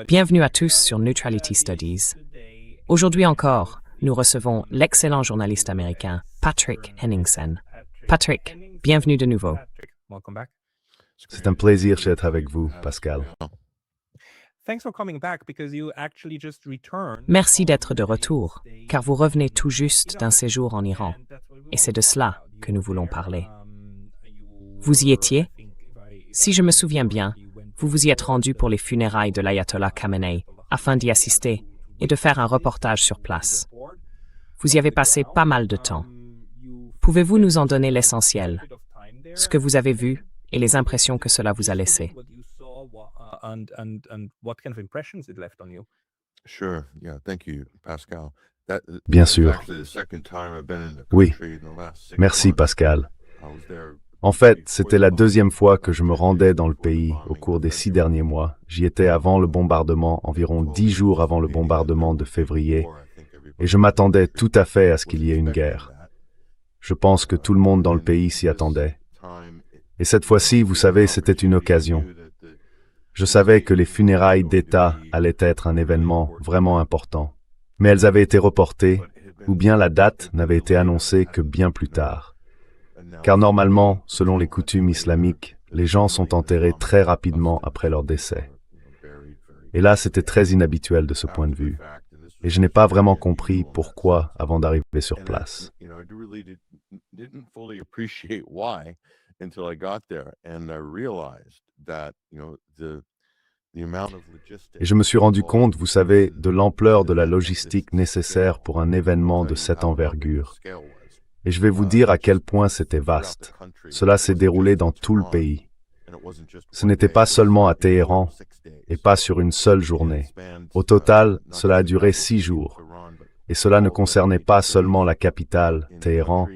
Bienvenue à tous sur Neutrality Studies. Aujourd'hui encore, nous recevons l'excellent journaliste américain Patrick Henningsen. Patrick, bienvenue de nouveau. C'est un plaisir d'être avec vous, Pascal. Merci d'être de retour, car vous revenez tout juste d'un séjour en Iran, et c'est de cela que nous voulons parler. Vous y étiez? Si je me souviens bien, vous vous y êtes rendu pour les funérailles de l'ayatollah Khamenei, afin d'y assister et de faire un reportage sur place. Vous y avez passé pas mal de temps. Pouvez-vous nous en donner l'essentiel, ce que vous avez vu et les impressions que cela vous a laissées? Bien sûr. Oui. Merci, Pascal. En fait, c'était la deuxième fois que je me rendais dans le pays au cours des 6 derniers mois. J'y étais avant le bombardement, environ 10 jours avant le bombardement de février, et je m'attendais tout à fait à ce qu'il y ait une guerre. Je pense que tout le monde dans le pays s'y attendait. Et cette fois-ci, vous savez, c'était une occasion. Je savais que les funérailles d'État allaient être un événement vraiment important, mais elles avaient été reportées, ou bien la date n'avait été annoncée que bien plus tard. Car normalement, selon les coutumes islamiques, les gens sont enterrés très rapidement après leur décès. Et là, c'était très inhabituel de ce point de vue. Et je n'ai pas vraiment compris pourquoi avant d'arriver sur place. Et je me suis rendu compte, vous savez, de l'ampleur de la logistique nécessaire pour un événement de cette envergure. Et je vais vous dire à quel point c'était vaste. Cela s'est déroulé dans tout le pays. Ce n'était pas seulement à Téhéran, et pas sur une seule journée. Au total, cela a duré 6 jours. Et cela ne concernait pas seulement la capitale, Téhéran,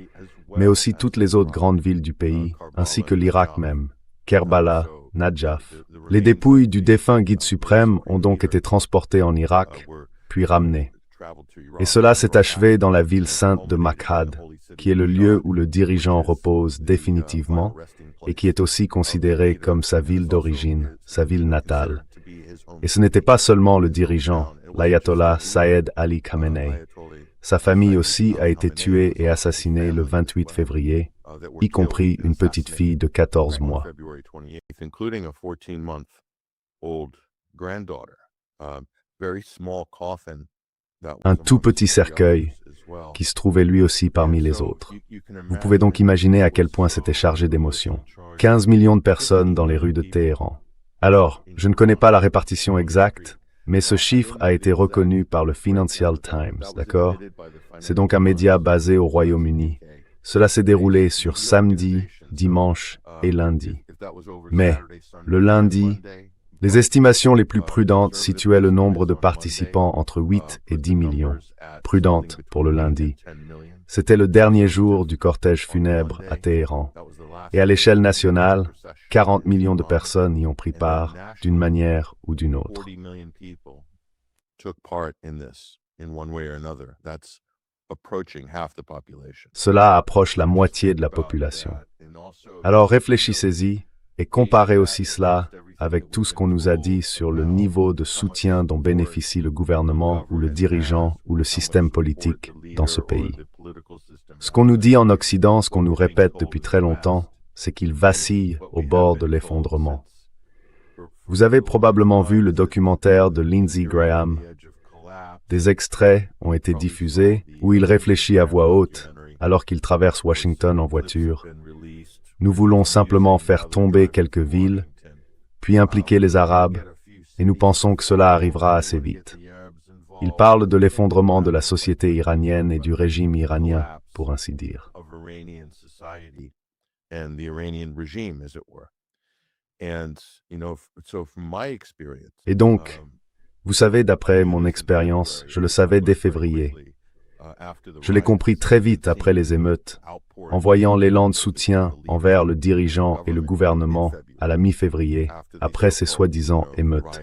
mais aussi toutes les autres grandes villes du pays, ainsi que l'Irak même, Kerbala, Nadjaf. Les dépouilles du défunt guide suprême ont donc été transportées en Irak, puis ramenées. Et cela s'est achevé dans la ville sainte de Mashhad, qui est le lieu où le dirigeant repose définitivement et qui est aussi considéré comme sa ville d'origine, sa ville natale. Et ce n'était pas seulement le dirigeant, l'ayatollah Saïed Ali Khamenei. Sa famille aussi a été tuée et assassinée le 28 février, y compris une petite fille de 14 mois. Un tout petit cercueil qui se trouvait lui aussi parmi les autres. Vous pouvez donc imaginer à quel point c'était chargé d'émotions. 15 millions de personnes dans les rues de Téhéran. Alors, je ne connais pas la répartition exacte, mais ce chiffre a été reconnu par le Financial Times, d'accord? C'est donc un média basé au Royaume-Uni. Cela s'est déroulé sur samedi, dimanche et lundi. Mais, le lundi, les estimations les plus prudentes situaient le nombre de participants entre 8 et 10 millions. Prudentes pour le lundi. C'était le dernier jour du cortège funèbre à Téhéran. Et à l'échelle nationale, 40 millions de personnes y ont pris part, d'une manière ou d'une autre. Cela approche la moitié de la population. Alors réfléchissez-y et comparez aussi cela avec tout ce qu'on nous a dit sur le niveau de soutien dont bénéficie le gouvernement ou le dirigeant ou le système politique dans ce pays. Ce qu'on nous dit en Occident, ce qu'on nous répète depuis très longtemps, c'est qu'il vacille au bord de l'effondrement. Vous avez probablement vu le documentaire de Lindsey Graham. Des extraits ont été diffusés où il réfléchit à voix haute alors qu'il traverse Washington en voiture. Nous voulons simplement faire tomber quelques villes, puis impliquer les Arabes, et nous pensons que cela arrivera assez vite. Il parle de l'effondrement de la société iranienne et du régime iranien, pour ainsi dire. Et donc, vous savez, d'après mon expérience, je le savais dès février. Je l'ai compris très vite après les émeutes, en voyant l'élan de soutien envers le dirigeant et le gouvernement à la mi-février, après ces soi-disant émeutes.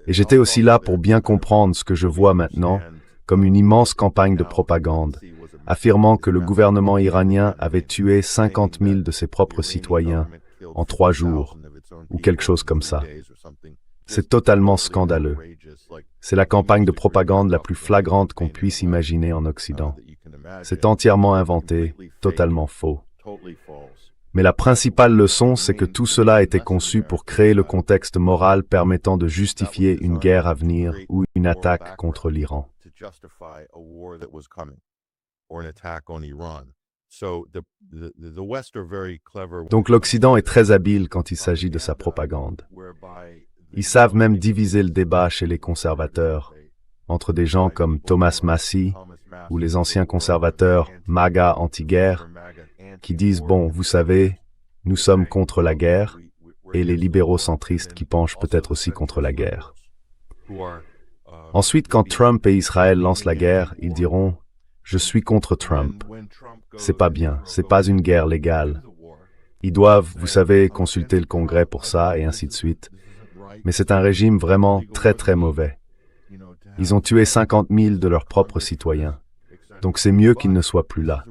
Et j'étais aussi là pour bien comprendre ce que je vois maintenant comme une immense campagne de propagande, affirmant que le gouvernement iranien avait tué 50 000 de ses propres citoyens en 3 jours, ou quelque chose comme ça. C'est totalement scandaleux. C'est la campagne de propagande la plus flagrante qu'on puisse imaginer en Occident. C'est entièrement inventé, totalement faux. Mais la principale leçon, c'est que tout cela a été conçu pour créer le contexte moral permettant de justifier une guerre à venir ou une attaque contre l'Iran. Donc l'Occident est très habile quand il s'agit de sa propagande. Ils savent même diviser le débat chez les conservateurs, entre des gens comme Thomas Massie ou les anciens conservateurs MAGA anti-guerre, qui disent « bon, vous savez, nous sommes contre la guerre », et les libéraux centristes qui penchent peut-être aussi contre la guerre. Ensuite, quand Trump et Israël lancent la guerre, ils diront « je suis contre Trump ». C'est pas bien, c'est pas une guerre légale. Ils doivent, vous savez, consulter le Congrès pour ça, et ainsi de suite. Mais c'est un régime vraiment très très mauvais. Ils ont tué 50 000 de leurs propres citoyens. Donc c'est mieux qu'ils ne soient plus là.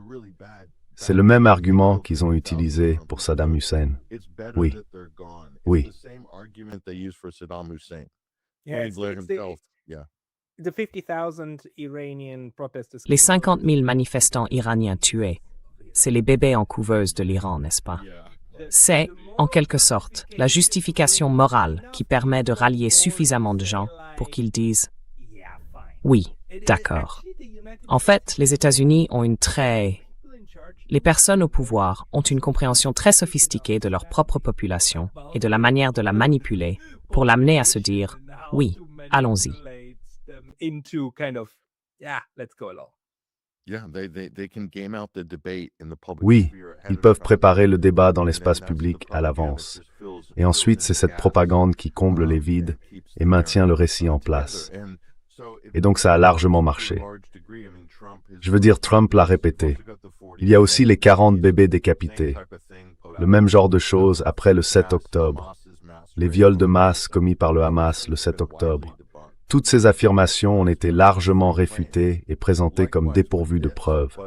C'est le même argument qu'ils ont utilisé pour Saddam Hussein. Oui. Oui. Les 50 000 manifestants iraniens tués, c'est les bébés en couveuse de l'Iran, n'est-ce pas? C'est, en quelque sorte, la justification morale qui permet de rallier suffisamment de gens pour qu'ils disent « oui, d'accord ». En fait, les États-Unis ont Les personnes au pouvoir ont une compréhension très sophistiquée de leur propre population et de la manière de la manipuler pour l'amener à se dire « oui, allons-y ». Oui, ils peuvent préparer le débat dans l'espace public à l'avance. Et ensuite, c'est cette propagande qui comble les vides et maintient le récit en place. Et donc, ça a largement marché. Je veux dire, Trump l'a répété. Il y a aussi les 40 bébés décapités. Le même genre de choses après le 7 octobre. Les viols de masse commis par le Hamas le 7 octobre. Toutes ces affirmations ont été largement réfutées et présentées comme dépourvues de preuves.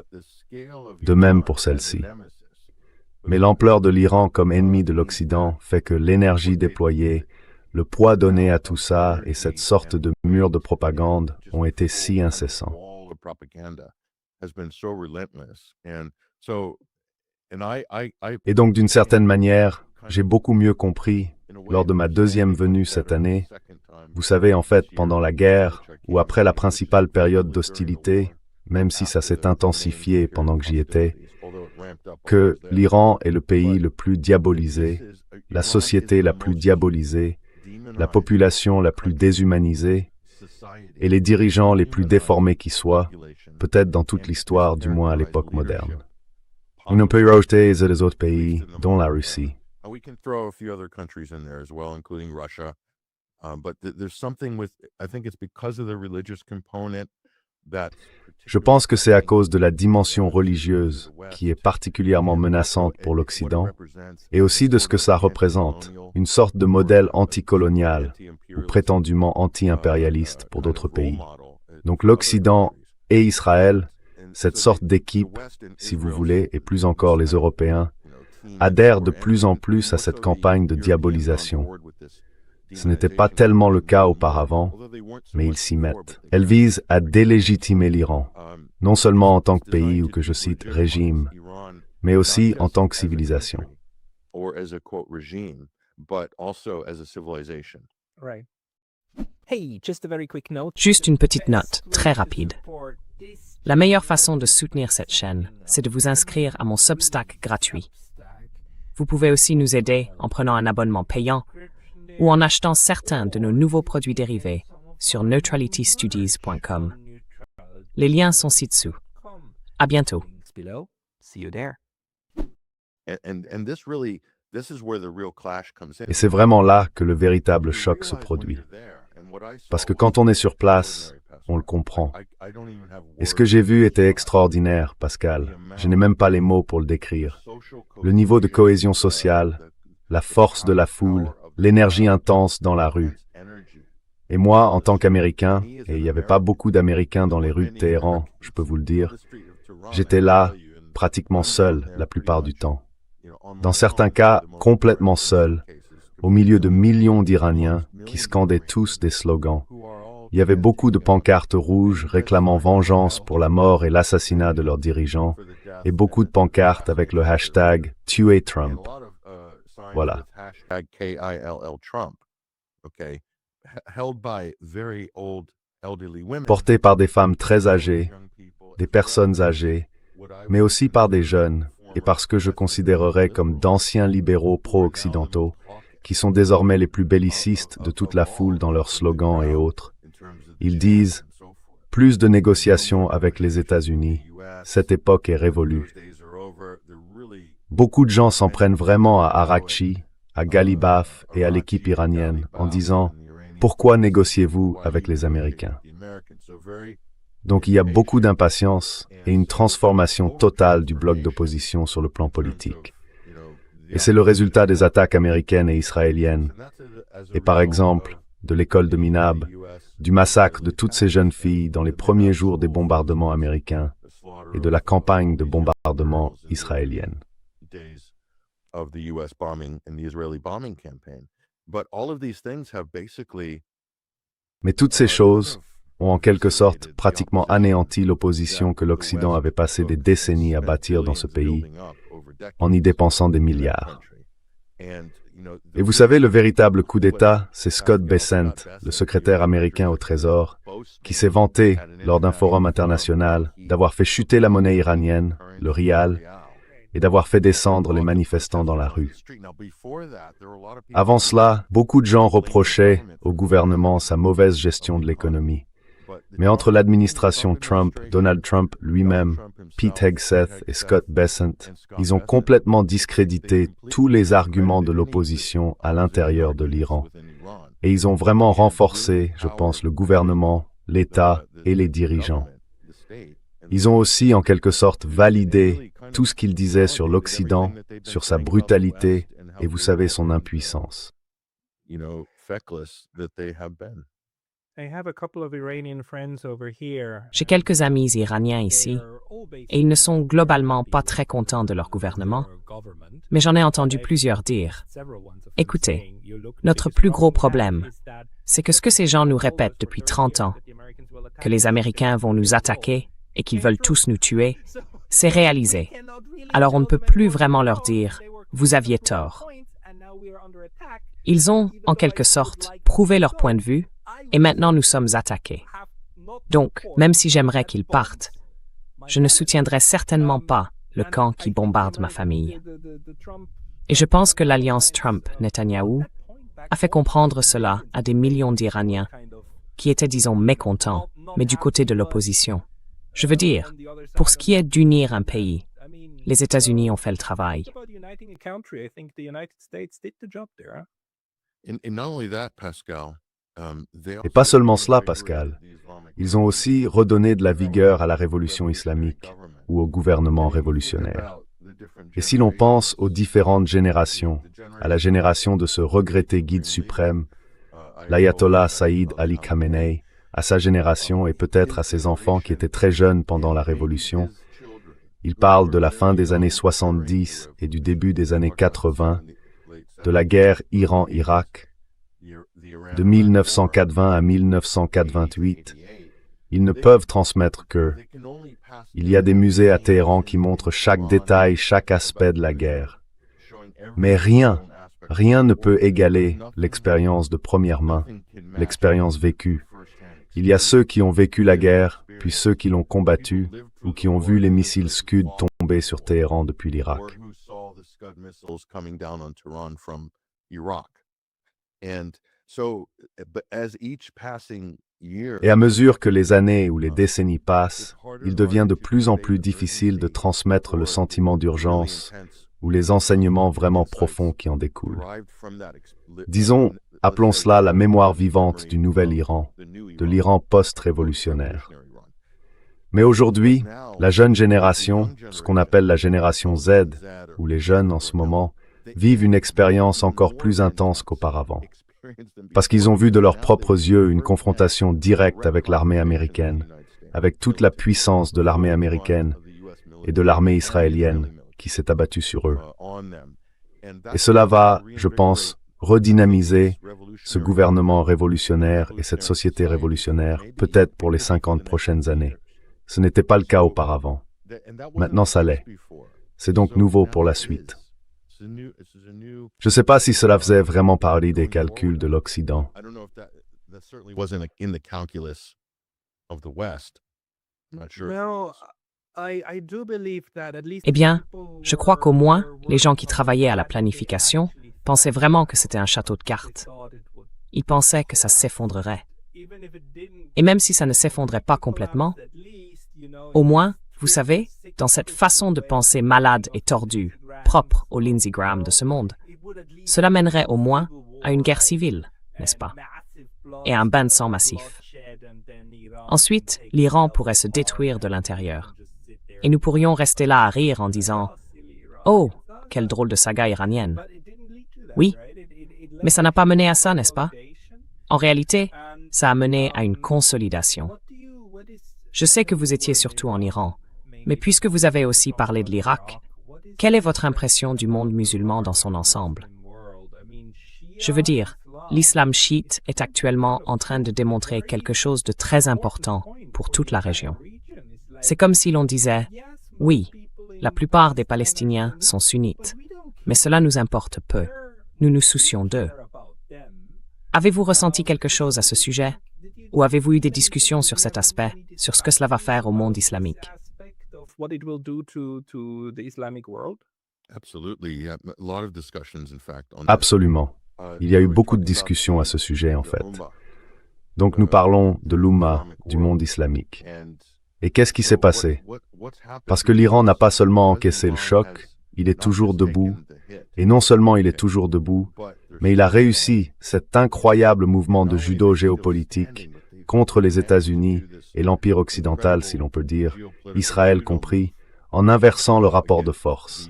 De même pour celle-ci. Mais l'ampleur de l'Iran comme ennemi de l'Occident fait que l'énergie déployée, le poids donné à tout ça et cette sorte de mur de propagande ont été si incessants. Et donc, d'une certaine manière, j'ai beaucoup mieux compris, lors de ma deuxième venue cette année, vous savez, en fait, pendant la guerre, ou après la principale période d'hostilité, même si ça s'est intensifié pendant que j'y étais, que l'Iran est le pays le plus diabolisé, la société la plus diabolisée, la population la plus déshumanisée, et les dirigeants les plus déformés qui soient, peut-être dans toute l'histoire, du moins à l'époque moderne. On ne peut rajouter les autres pays, dont la Russie. Je pense que c'est à cause de la dimension religieuse qui est particulièrement menaçante pour l'Occident et aussi de ce que ça représente, une sorte de modèle anticolonial ou prétendument anti-impérialiste pour d'autres pays. Donc l'Occident et Israël, cette sorte d'équipe, si vous voulez, et plus encore les Européens, adhèrent de plus en plus à cette campagne de diabolisation. Ce n'était pas tellement le cas auparavant, mais ils s'y mettent. Elle vise à délégitimer l'Iran, non seulement en tant que pays ou que je cite régime, mais aussi en tant que civilisation. Juste une petite note, très rapide. La meilleure façon de soutenir cette chaîne, c'est de vous inscrire à mon Substack gratuit. Vous pouvez aussi nous aider en prenant un abonnement payant ou en achetant certains de nos nouveaux produits dérivés sur neutralitystudies.com. Les liens sont ci-dessous. À bientôt. Et c'est vraiment là que le véritable choc se produit. Parce que quand on est sur place, on le comprend. Et ce que j'ai vu était extraordinaire, Pascal. Je n'ai même pas les mots pour le décrire. Le niveau de cohésion sociale, la force de la foule, l'énergie intense dans la rue. Et moi, en tant qu'Américain, et il n'y avait pas beaucoup d'Américains dans les rues de Téhéran, je peux vous le dire, j'étais là, pratiquement seul la plupart du temps. Dans certains cas, complètement seul, au milieu de millions d'Iraniens qui scandaient tous des slogans. Il y avait beaucoup de pancartes rouges réclamant vengeance pour la mort et l'assassinat de leurs dirigeants, et beaucoup de pancartes avec le hashtag Tuez Trump. Voilà. Portés par des femmes très âgées, des personnes âgées, mais aussi par des jeunes, et parce que je considérerais comme d'anciens libéraux pro-occidentaux, qui sont désormais les plus bellicistes de toute la foule dans leurs slogans et autres. Ils disent « Plus de négociations avec les États-Unis, cette époque est révolue ». Beaucoup de gens s'en prennent vraiment à Arakchi, à Ghalibaf et à l'équipe iranienne en disant « Pourquoi négociez-vous avec les Américains ?» Donc il y a beaucoup d'impatience et une transformation totale du bloc d'opposition sur le plan politique. Et c'est le résultat des attaques américaines et israéliennes. Et par exemple, de l'école de Minab, du massacre de toutes ces jeunes filles dans les premiers jours des bombardements américains et de la campagne de bombardement israélienne. Mais toutes ces choses ont en quelque sorte pratiquement anéanti l'opposition que l'Occident avait passé des décennies à bâtir dans ce pays, en y dépensant des milliards. Et vous savez, le véritable coup d'État, c'est Scott Bessent, le secrétaire américain au Trésor, qui s'est vanté, lors d'un forum international, d'avoir fait chuter la monnaie iranienne, le rial, et d'avoir fait descendre les manifestants dans la rue. Avant cela, beaucoup de gens reprochaient au gouvernement sa mauvaise gestion de l'économie. Mais entre l'administration Trump, Donald Trump lui-même, Pete Hegseth et Scott Bessent, ils ont complètement discrédité tous les arguments de l'opposition à l'intérieur de l'Iran. Et ils ont vraiment renforcé, je pense, le gouvernement, l'État et les dirigeants. Ils ont aussi, en quelque sorte, validé tout ce qu'ils disaient sur l'Occident, sur sa brutalité et, vous savez, son impuissance. J'ai quelques amis iraniens ici, et ils ne sont globalement pas très contents de leur gouvernement, mais j'en ai entendu plusieurs dire « Écoutez, notre plus gros problème, c'est que ce que ces gens nous répètent depuis 30 ans, que les Américains vont nous attaquer et qu'ils veulent tous nous tuer, c'est réalisé. Alors on ne peut plus vraiment leur dire « Vous aviez tort ». Ils ont, en quelque sorte, prouvé leur point de vue, et maintenant nous sommes attaqués. Donc, même si j'aimerais qu'ils partent, je ne soutiendrai certainement pas le camp qui bombarde ma famille. Et je pense que l'alliance Trump-Netanyahou a fait comprendre cela à des millions d'Iraniens qui étaient, disons, mécontents, mais du côté de l'opposition. Je veux dire, pour ce qui est d'unir un pays, les États-Unis ont fait le travail. Et pas seulement cela, Pascal. Ils ont aussi redonné de la vigueur à la révolution islamique ou au gouvernement révolutionnaire. Et si l'on pense aux différentes générations, à la génération de ce regretté guide suprême, l'ayatollah Saïd Ali Khamenei, à sa génération et peut-être à ses enfants qui étaient très jeunes pendant la Révolution, il parle de la fin des années 70 et du début des années 80, de la guerre Iran-Irak, de 1980 à 1988. Ils ne peuvent transmettre que il y a des musées à Téhéran qui montrent chaque détail, chaque aspect de la guerre. Mais rien ne peut égaler l'expérience de première main, l'expérience vécue. Il y a ceux qui ont vécu la guerre, puis ceux qui l'ont combattue, ou qui ont vu les missiles Scud tomber sur Téhéran depuis l'Irak. Et à mesure que les années ou les décennies passent, il devient de plus en plus difficile de transmettre le sentiment d'urgence ou les enseignements vraiment profonds qui en découlent. Disons, appelons cela la mémoire vivante du nouvel Iran, de l'Iran post-révolutionnaire. Mais aujourd'hui, la jeune génération, ce qu'on appelle la génération Z, ou les jeunes en ce moment, vivent une expérience encore plus intense qu'auparavant. Parce qu'ils ont vu de leurs propres yeux une confrontation directe avec l'armée américaine, avec toute la puissance de l'armée américaine et de l'armée israélienne qui s'est abattue sur eux. Et cela va, je pense, redynamiser ce gouvernement révolutionnaire et cette société révolutionnaire, peut-être pour les 50 prochaines années. Ce n'était pas le cas auparavant. Maintenant, ça l'est. C'est donc nouveau pour la suite. Je ne sais pas si cela faisait vraiment partie des calculs de l'Occident. Eh bien, je crois qu'au moins, les gens qui travaillaient à la planification pensaient vraiment que c'était un château de cartes. Ils pensaient que ça s'effondrerait. Et même si ça ne s'effondrait pas complètement, au moins, vous savez, dans cette façon de penser malade et tordue, propre au Lindsey Graham de ce monde, cela mènerait au moins à une guerre civile, n'est-ce pas? Et à un bain de sang massif. Ensuite, l'Iran pourrait se détruire de l'intérieur. Et nous pourrions rester là à rire en disant « Oh, quelle drôle de saga iranienne !» Oui, mais ça n'a pas mené à ça, n'est-ce pas? En réalité, ça a mené à une consolidation. Je sais que vous étiez surtout en Iran, mais puisque vous avez aussi parlé de l'Irak, quelle est votre impression du monde musulman dans son ensemble? Je veux dire, l'islam chiite est actuellement en train de démontrer quelque chose de très important pour toute la région. C'est comme si l'on disait, oui, la plupart des Palestiniens sont sunnites, mais cela nous importe peu. Nous nous soucions d'eux. Avez-vous ressenti quelque chose à ce sujet? Ou avez-vous eu des discussions sur cet aspect, sur ce que cela va faire au monde islamique? Absolument. Il y a eu beaucoup de discussions à ce sujet, en fait. Donc nous parlons de l'Oumma, du monde islamique. Et qu'est-ce qui s'est passé? Parce que l'Iran n'a pas seulement encaissé le choc, il est toujours debout. Et non seulement il est toujours debout, mais il a réussi cet incroyable mouvement de judo géopolitique contre les États-Unis et l'Empire occidental, si l'on peut dire, Israël compris, en inversant le rapport de force.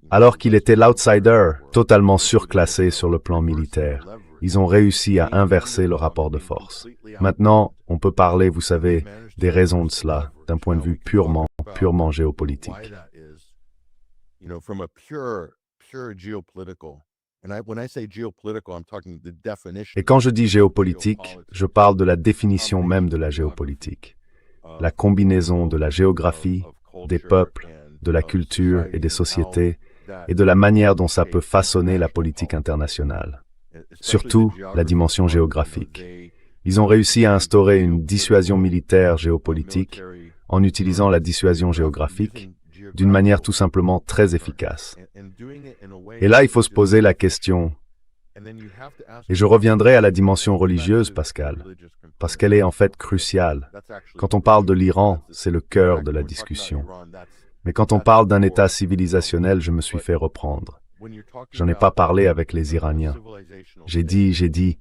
Alors qu'il était l'outsider, totalement surclassé sur le plan militaire, ils ont réussi à inverser le rapport de force. Maintenant, on peut parler, vous savez, des raisons de cela, d'un point de vue purement géopolitique. Et quand je dis géopolitique, je parle de la définition même de la géopolitique. La combinaison de la géographie, des peuples, de la culture et des sociétés, et de la manière dont ça peut façonner la politique internationale. Surtout la dimension géographique. Ils ont réussi à instaurer une dissuasion militaire géopolitique en utilisant la dissuasion géographique d'une manière tout simplement très efficace. Et là, il faut se poser la question, et je reviendrai à la dimension religieuse, Pascal, parce qu'elle est en fait cruciale. Quand on parle de l'Iran, c'est le cœur de la discussion. Mais quand on parle d'un État civilisationnel, je me suis fait reprendre. J'en ai pas parlé avec les Iraniens. J'ai dit,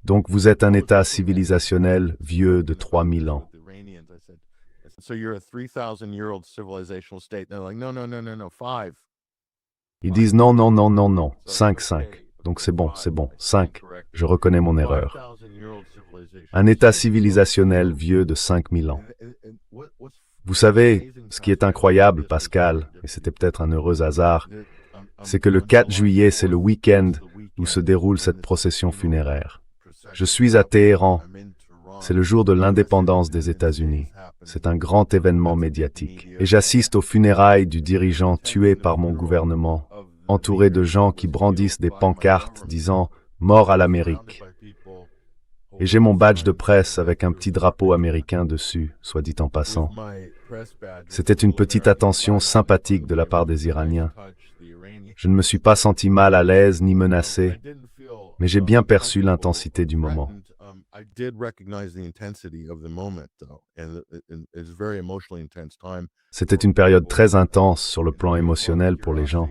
donc vous êtes un État civilisationnel vieux de 3000 ans. Ils disent non, 5. Donc c'est bon, 5. Je reconnais mon erreur. Un État civilisationnel vieux de 5000 ans. Vous savez, ce qui est incroyable, Pascal, et c'était peut-être un heureux hasard, c'est que le 4 juillet, c'est le week-end où se déroule cette procession funéraire. Je suis à Téhéran. C'est le jour de l'indépendance des États-Unis. C'est un grand événement médiatique. Et j'assiste aux funérailles du dirigeant tué par mon gouvernement, entouré de gens qui brandissent des pancartes disant « Mort à l'Amérique ». Et j'ai mon badge de presse avec un petit drapeau américain dessus, soit dit en passant. C'était une petite attention sympathique de la part des Iraniens. Je ne me suis pas senti mal à l'aise ni menacé, mais j'ai bien perçu l'intensité du moment. C'était une période très intense sur le plan émotionnel pour les gens.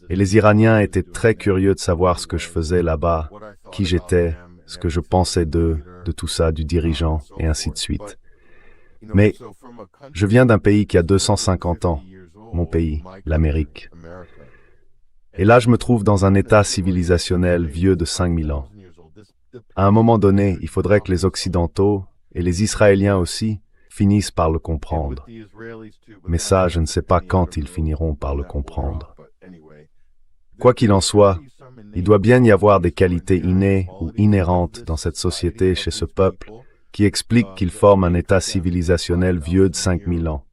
Et les Iraniens étaient très curieux de savoir ce que je faisais là-bas, qui j'étais, ce que je pensais d'eux, de tout ça, du dirigeant, et ainsi de suite. Mais je viens d'un pays qui a 250 ans, mon pays, l'Amérique. Et là, je me trouve dans un état civilisationnel vieux de 5000 ans. À un moment donné, il faudrait que les Occidentaux, et les Israéliens aussi, finissent par le comprendre. Mais ça, je ne sais pas quand ils finiront par le comprendre. Quoi qu'il en soit, Il doit bien y avoir des qualités innées ou inhérentes dans cette société chez ce peuple qui expliquent qu'ils forment un état civilisationnel vieux de 5000 ans.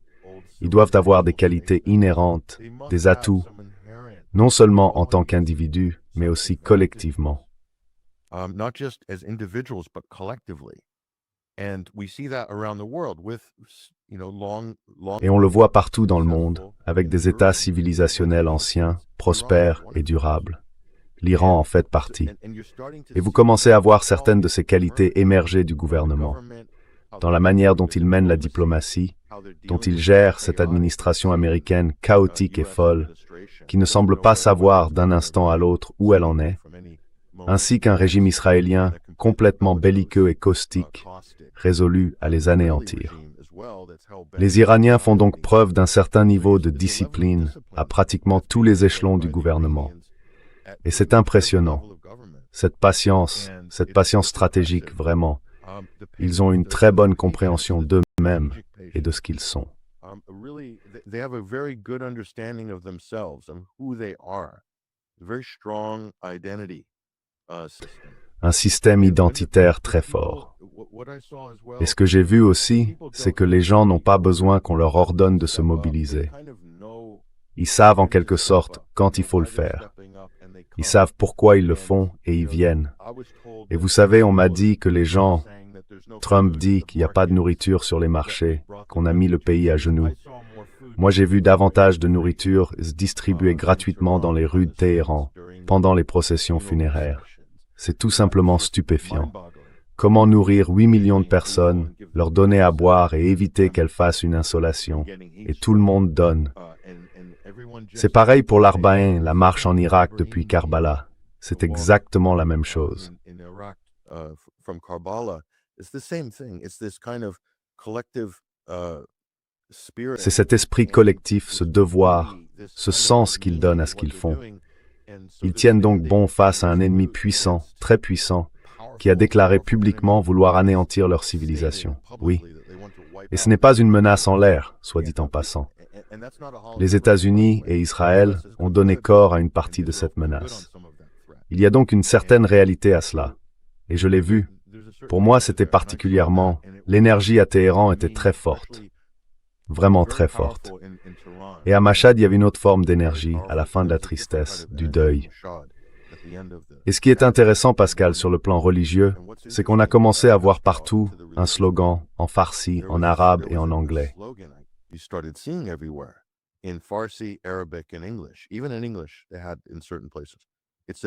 Ils doivent avoir des qualités inhérentes, des atouts, non seulement en tant qu'individus, mais aussi collectivement. Not just as individuals, but collectively. And we see that around the world with, long. Et on le voit partout dans le monde, avec des États civilisationnels anciens, prospères et durables. L'Iran en fait partie. Et vous commencez à voir certaines de ces qualités émerger du gouvernement, dans la manière dont il mène la diplomatie, dont il gère cette administration américaine chaotique et folle, qui ne semble pas savoir d'un instant à l'autre où elle en est, ainsi qu'un régime israélien complètement belliqueux et caustique, résolu à les anéantir. Les Iraniens font donc preuve d'un certain niveau de discipline à pratiquement tous les échelons du gouvernement. Et c'est impressionnant. Cette patience stratégique, vraiment. Ils ont une très bonne compréhension d'eux-mêmes et de ce qu'ils sont. They have a very good understanding of themselves and who they are. Very strong identity system. Un système identitaire très fort. Et ce que j'ai vu aussi, c'est que les gens n'ont pas besoin qu'on leur ordonne de se mobiliser. Ils savent en quelque sorte quand il faut le faire. Ils savent pourquoi ils le font et ils viennent. Et vous savez, on m'a dit que les gens... Trump dit qu'il n'y a pas de nourriture sur les marchés, qu'on a mis le pays à genoux. Moi, j'ai vu davantage de nourriture se distribuer gratuitement dans les rues de Téhéran, pendant les processions funéraires. C'est tout simplement stupéfiant. Comment nourrir 8 millions de personnes, leur donner à boire et éviter qu'elles fassent une insolation. Et tout le monde donne. C'est pareil pour l'Arbaïn, la marche en Irak depuis Karbala. C'est exactement la même chose. C'est cet esprit collectif, ce devoir, ce sens qu'ils donnent à ce qu'ils font. Ils tiennent donc bon face à un ennemi puissant, très puissant, qui a déclaré publiquement vouloir anéantir leur civilisation. Oui. Et ce n'est pas une menace en l'air, soit dit en passant. Les États-Unis et Israël ont donné corps à une partie de cette menace. Il y a donc une certaine réalité à cela. Et je l'ai vu. Pour moi, c'était particulièrement... L'énergie à Téhéran était très forte. Vraiment très forte. Et à Mashhad, il y avait une autre forme d'énergie, à la fin de la tristesse, du deuil. Et ce qui est intéressant, Pascal, sur le plan religieux, c'est qu'on a commencé à voir partout un slogan en farsi, en arabe et en anglais.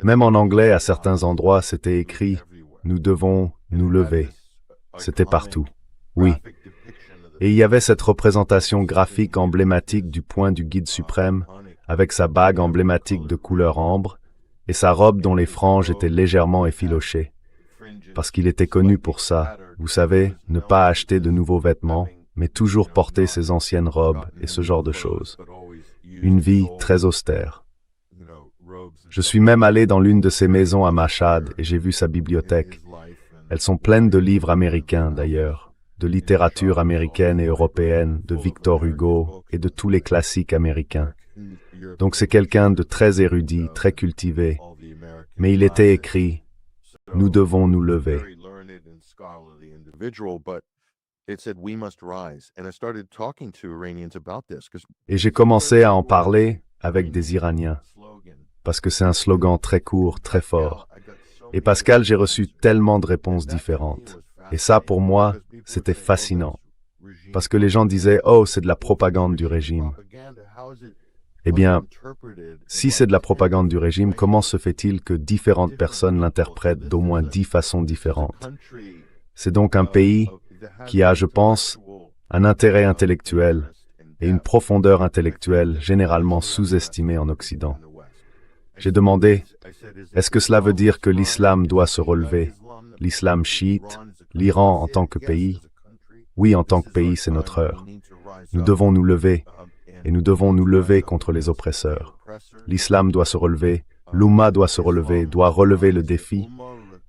Même en anglais, à certains endroits, c'était écrit « Nous devons nous lever ». C'était partout. Oui. Et il y avait cette représentation graphique emblématique du poing du guide suprême, avec sa bague emblématique de couleur ambre, et sa robe dont les franges étaient légèrement effilochées. Parce qu'il était connu pour ça, vous savez, ne pas acheter de nouveaux vêtements, mais toujours porter ses anciennes robes et ce genre de choses. Une vie très austère. Je suis même allé dans l'une de ses maisons à Mashhad et j'ai vu sa bibliothèque. Elles sont pleines de livres américains, d'ailleurs, de littérature américaine et européenne, de Victor Hugo et de tous les classiques américains. Donc c'est quelqu'un de très érudit, très cultivé. Mais il était écrit « Nous devons nous lever ». Et j'ai commencé à en parler avec des Iraniens, parce que c'est un slogan très court, très fort. Et Pascal, j'ai reçu tellement de réponses différentes. Et ça, pour moi, c'était fascinant. Parce que les gens disaient « Oh, c'est de la propagande du régime ». Eh bien, si c'est de la propagande du régime, comment se fait-il que différentes personnes l'interprètent d'au moins 10 façons différentes? C'est donc un pays qui a, je pense, un intérêt intellectuel et une profondeur intellectuelle généralement sous-estimée en Occident. J'ai demandé, est-ce que cela veut dire que l'islam doit se relever, l'islam chiite, l'Iran en tant que pays? Oui, en tant que pays, c'est notre heure. Nous devons nous lever, et nous devons nous lever contre les oppresseurs. L'islam doit se relever, l'Oumma doit se relever, doit relever le défi.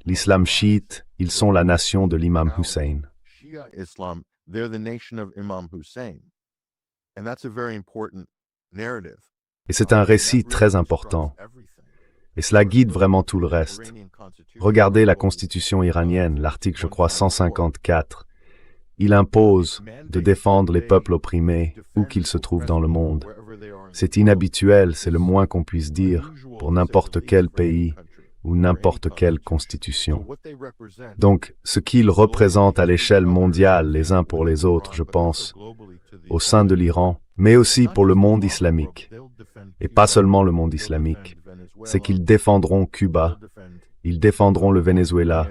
L'islam chiite, ils sont la nation de l'imam Hussein. Et c'est un récit très important. Et cela guide vraiment tout le reste. Regardez la constitution iranienne, l'article, je crois, 154. Il impose de défendre les peuples opprimés où qu'ils se trouvent dans le monde. C'est inhabituel, c'est le moins qu'on puisse dire, pour n'importe quel pays ou n'importe quelle constitution. Donc, ce qu'ils représentent à l'échelle mondiale les uns pour les autres, je pense, au sein de l'Iran, mais aussi pour le monde islamique, et pas seulement le monde islamique, c'est qu'ils défendront Cuba, ils défendront le Venezuela,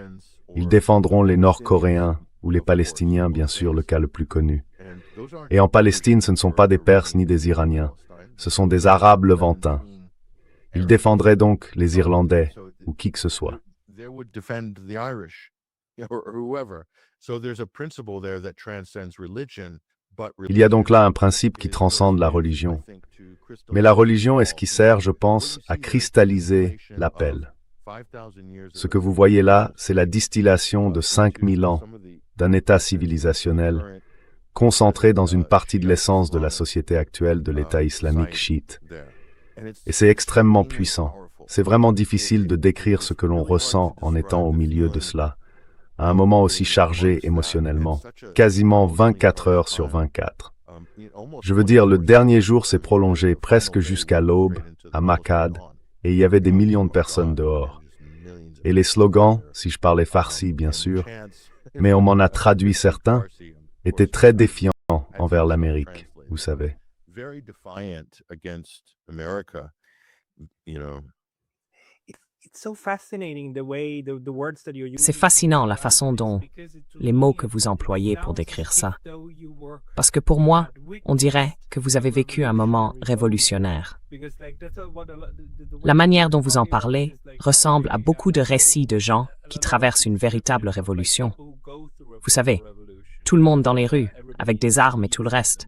ils défendront les Nord-Coréens ou les Palestiniens, bien sûr, le cas le plus connu. Et en Palestine, ce ne sont pas des Perses ni des Iraniens, ce sont des Arabes levantins. Ils défendraient donc les Irlandais ou qui que ce soit. Il y a donc là un principe qui transcende la religion. Mais la religion est ce qui sert, je pense, à cristalliser l'appel. Ce que vous voyez là, c'est la distillation de 5000 ans d'un état civilisationnel concentré dans une partie de l'essence de la société actuelle de l'État islamique chiite. Et c'est extrêmement puissant. C'est vraiment difficile de décrire ce que l'on ressent en étant au milieu de cela, à un moment aussi chargé émotionnellement, quasiment 24 heures sur 24. Je veux dire, le dernier jour s'est prolongé presque jusqu'à l'aube, à Maqad, et il y avait des millions de personnes dehors. Et les slogans, si je parlais farsi bien sûr, mais on m'en a traduit certains, étaient très défiants envers l'Amérique, vous savez. C'est fascinant la façon dont les mots que vous employez pour décrire ça. Parce que pour moi, on dirait que vous avez vécu un moment révolutionnaire. La manière dont vous en parlez ressemble à beaucoup de récits de gens qui traversent une véritable révolution. Vous savez, tout le monde dans les rues, avec des armes et tout le reste.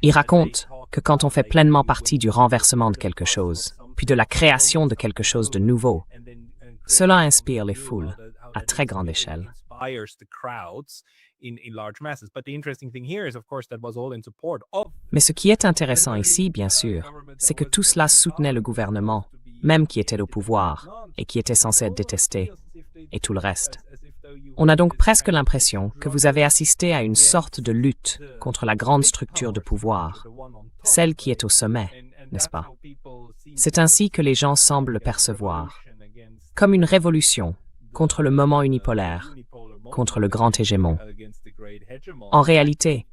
Ils racontent que quand on fait pleinement partie du renversement de quelque chose, puis de la création de quelque chose de nouveau, cela inspire les foules à très grande échelle. Mais ce qui est intéressant ici, bien sûr, c'est que tout cela soutenait le gouvernement, même qui était au pouvoir et qui était censé être détesté, et tout le reste. On a donc presque l'impression que vous avez assisté à une sorte de lutte contre la grande structure de pouvoir, celle qui est au sommet, n'est-ce pas? C'est ainsi que les gens semblent le percevoir, comme une révolution contre le moment unipolaire, contre le grand hégémon. En réalité,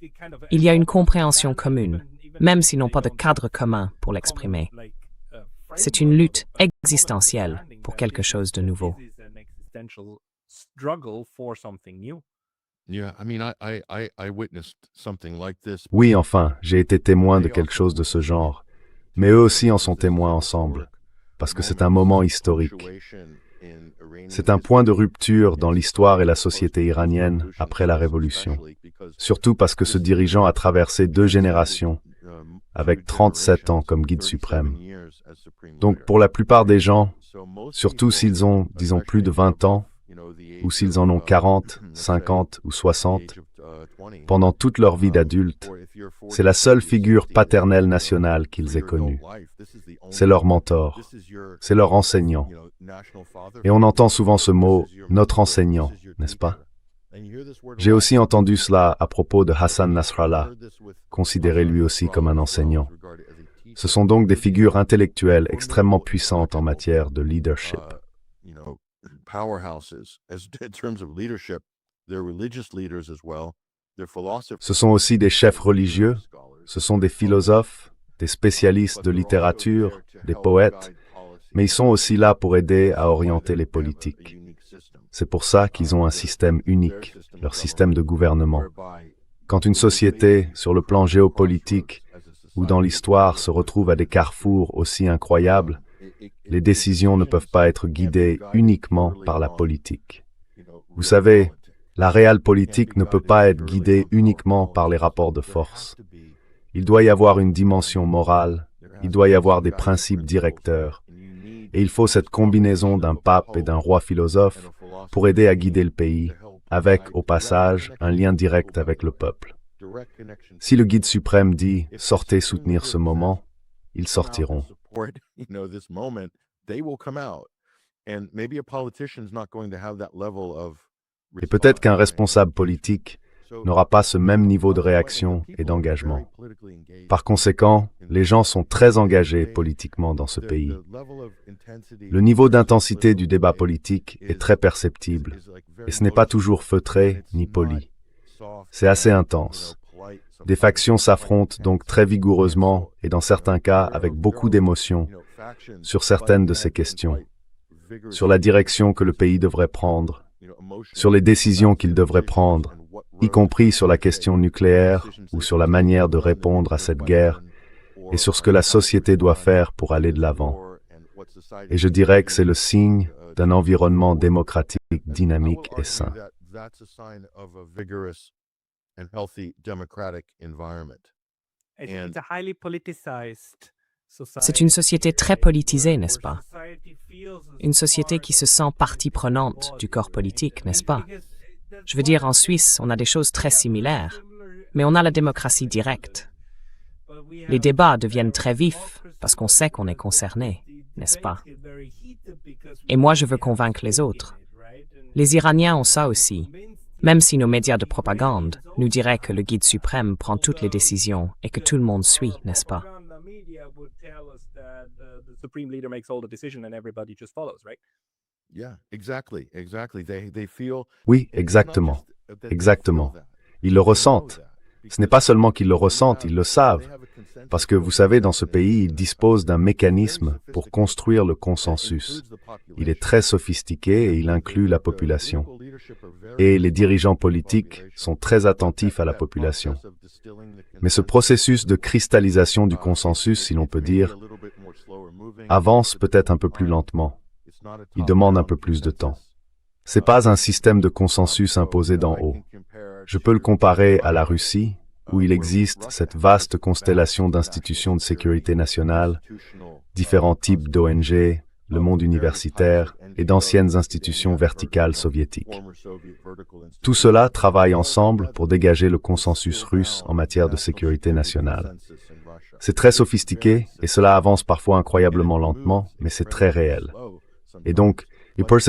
il y a une compréhension commune, même s'ils n'ont pas de cadre commun pour l'exprimer. C'est une lutte existentielle pour quelque chose de nouveau. Oui, enfin, j'ai été témoin de quelque chose de ce genre, mais eux aussi en sont témoins ensemble, parce que c'est un moment historique. C'est un point de rupture dans l'histoire et la société iranienne après la Révolution, surtout parce que ce dirigeant a traversé 2 générations, avec 37 ans comme guide suprême. Donc pour la plupart des gens, surtout s'ils ont, disons, plus de 20 ans, ou s'ils en ont 40, 50 ou 60, pendant toute leur vie d'adulte, c'est la seule figure paternelle nationale qu'ils aient connue. C'est leur mentor, c'est leur enseignant. Et on entend souvent ce mot « notre enseignant », n'est-ce pas? J'ai aussi entendu cela à propos de Hassan Nasrallah, considéré lui aussi comme un enseignant. Ce sont donc des figures intellectuelles extrêmement puissantes en matière de leadership. Ce sont aussi des chefs religieux, ce sont des philosophes, des spécialistes de littérature, des poètes, mais ils sont aussi là pour aider à orienter les politiques. C'est pour ça qu'ils ont un système unique, leur système de gouvernement. Quand une société, sur le plan géopolitique ou dans l'histoire, se retrouve à des carrefours aussi incroyables, les décisions ne peuvent pas être guidées uniquement par la politique. Vous savez, la réelle politique ne peut pas être guidée uniquement par les rapports de force. Il doit y avoir une dimension morale, il doit y avoir des principes directeurs, et il faut cette combinaison d'un pape et d'un roi philosophe pour aider à guider le pays, avec, au passage, un lien direct avec le peuple. Si le guide suprême dit « sortez soutenir ce moment », ils sortiront. support, this moment, they will come out. And maybe a politician's not going to have that level of Et peut-être qu'un responsable politique n'aura pas ce même niveau de réaction et d'engagement. Par conséquent, les gens sont très engagés politiquement dans ce pays. Le niveau d'intensité du débat politique est très perceptible, et ce n'est pas toujours feutré ni poli. C'est assez intense. Des factions s'affrontent donc très vigoureusement et dans certains cas avec beaucoup d'émotion sur certaines de ces questions, sur la direction que le pays devrait prendre, sur les décisions qu'il devrait prendre, y compris sur la question nucléaire ou sur la manière de répondre à cette guerre et sur ce que la société doit faire pour aller de l'avant. Et je dirais que c'est le signe d'un environnement démocratique, dynamique et sain. C'est une société très politisée, n'est-ce pas? Une société qui se sent partie prenante du corps politique, n'est-ce pas? Je veux dire, en Suisse, on a des choses très similaires, mais on a la démocratie directe. Les débats deviennent très vifs parce qu'on sait qu'on est concerné, n'est-ce pas? Et moi, je veux convaincre les autres. Les Iraniens ont ça aussi. Même si nos médias de propagande nous diraient que le guide suprême prend toutes les décisions et que tout le monde suit, n'est-ce pas? Oui, exactement. Exactement. Ils le ressentent. Ce n'est pas seulement qu'ils le ressentent, ils le savent. Parce que, vous savez, dans ce pays, ils disposent d'un mécanisme pour construire le consensus. Il est très sophistiqué et il inclut la population. Et les dirigeants politiques sont très attentifs à la population. Mais ce processus de cristallisation du consensus, si l'on peut dire, avance peut-être un peu plus lentement. Il demande un peu plus de temps. C'est pas un système de consensus imposé d'en haut. Je peux le comparer à la Russie, où il existe cette vaste constellation d'institutions de sécurité nationale, différents types d'ONG, le monde universitaire et d'anciennes institutions verticales soviétiques. Tout cela travaille ensemble pour dégager le consensus russe en matière de sécurité nationale. C'est très sophistiqué et cela avance parfois incroyablement lentement, mais c'est très réel. Et donc, il peut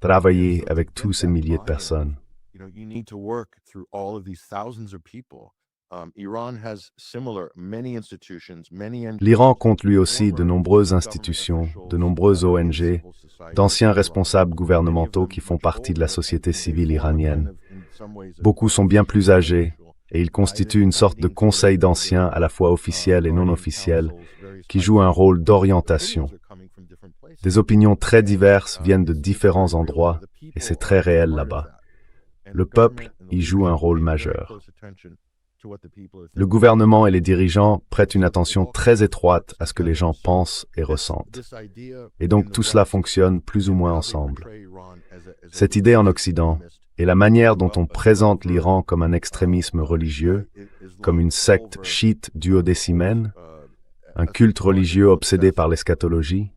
travailler avec tous ces milliers de personnes. L'Iran compte lui aussi de nombreuses institutions, de nombreuses ONG, d'anciens responsables gouvernementaux qui font partie de la société civile iranienne. Beaucoup sont bien plus âgés et ils constituent une sorte de conseil d'anciens à la fois officiel et non officiel qui joue un rôle d'orientation. Des opinions très diverses viennent de différents endroits et c'est très réel là-bas. Le peuple y joue un rôle majeur. Le gouvernement et les dirigeants prêtent une attention très étroite à ce que les gens pensent et ressentent. Et donc tout cela fonctionne plus ou moins ensemble. Cette idée en Occident et la manière dont on présente l'Iran comme un extrémisme religieux, comme une secte chiite duodécimène, un culte religieux obsédé par l'eschatologie.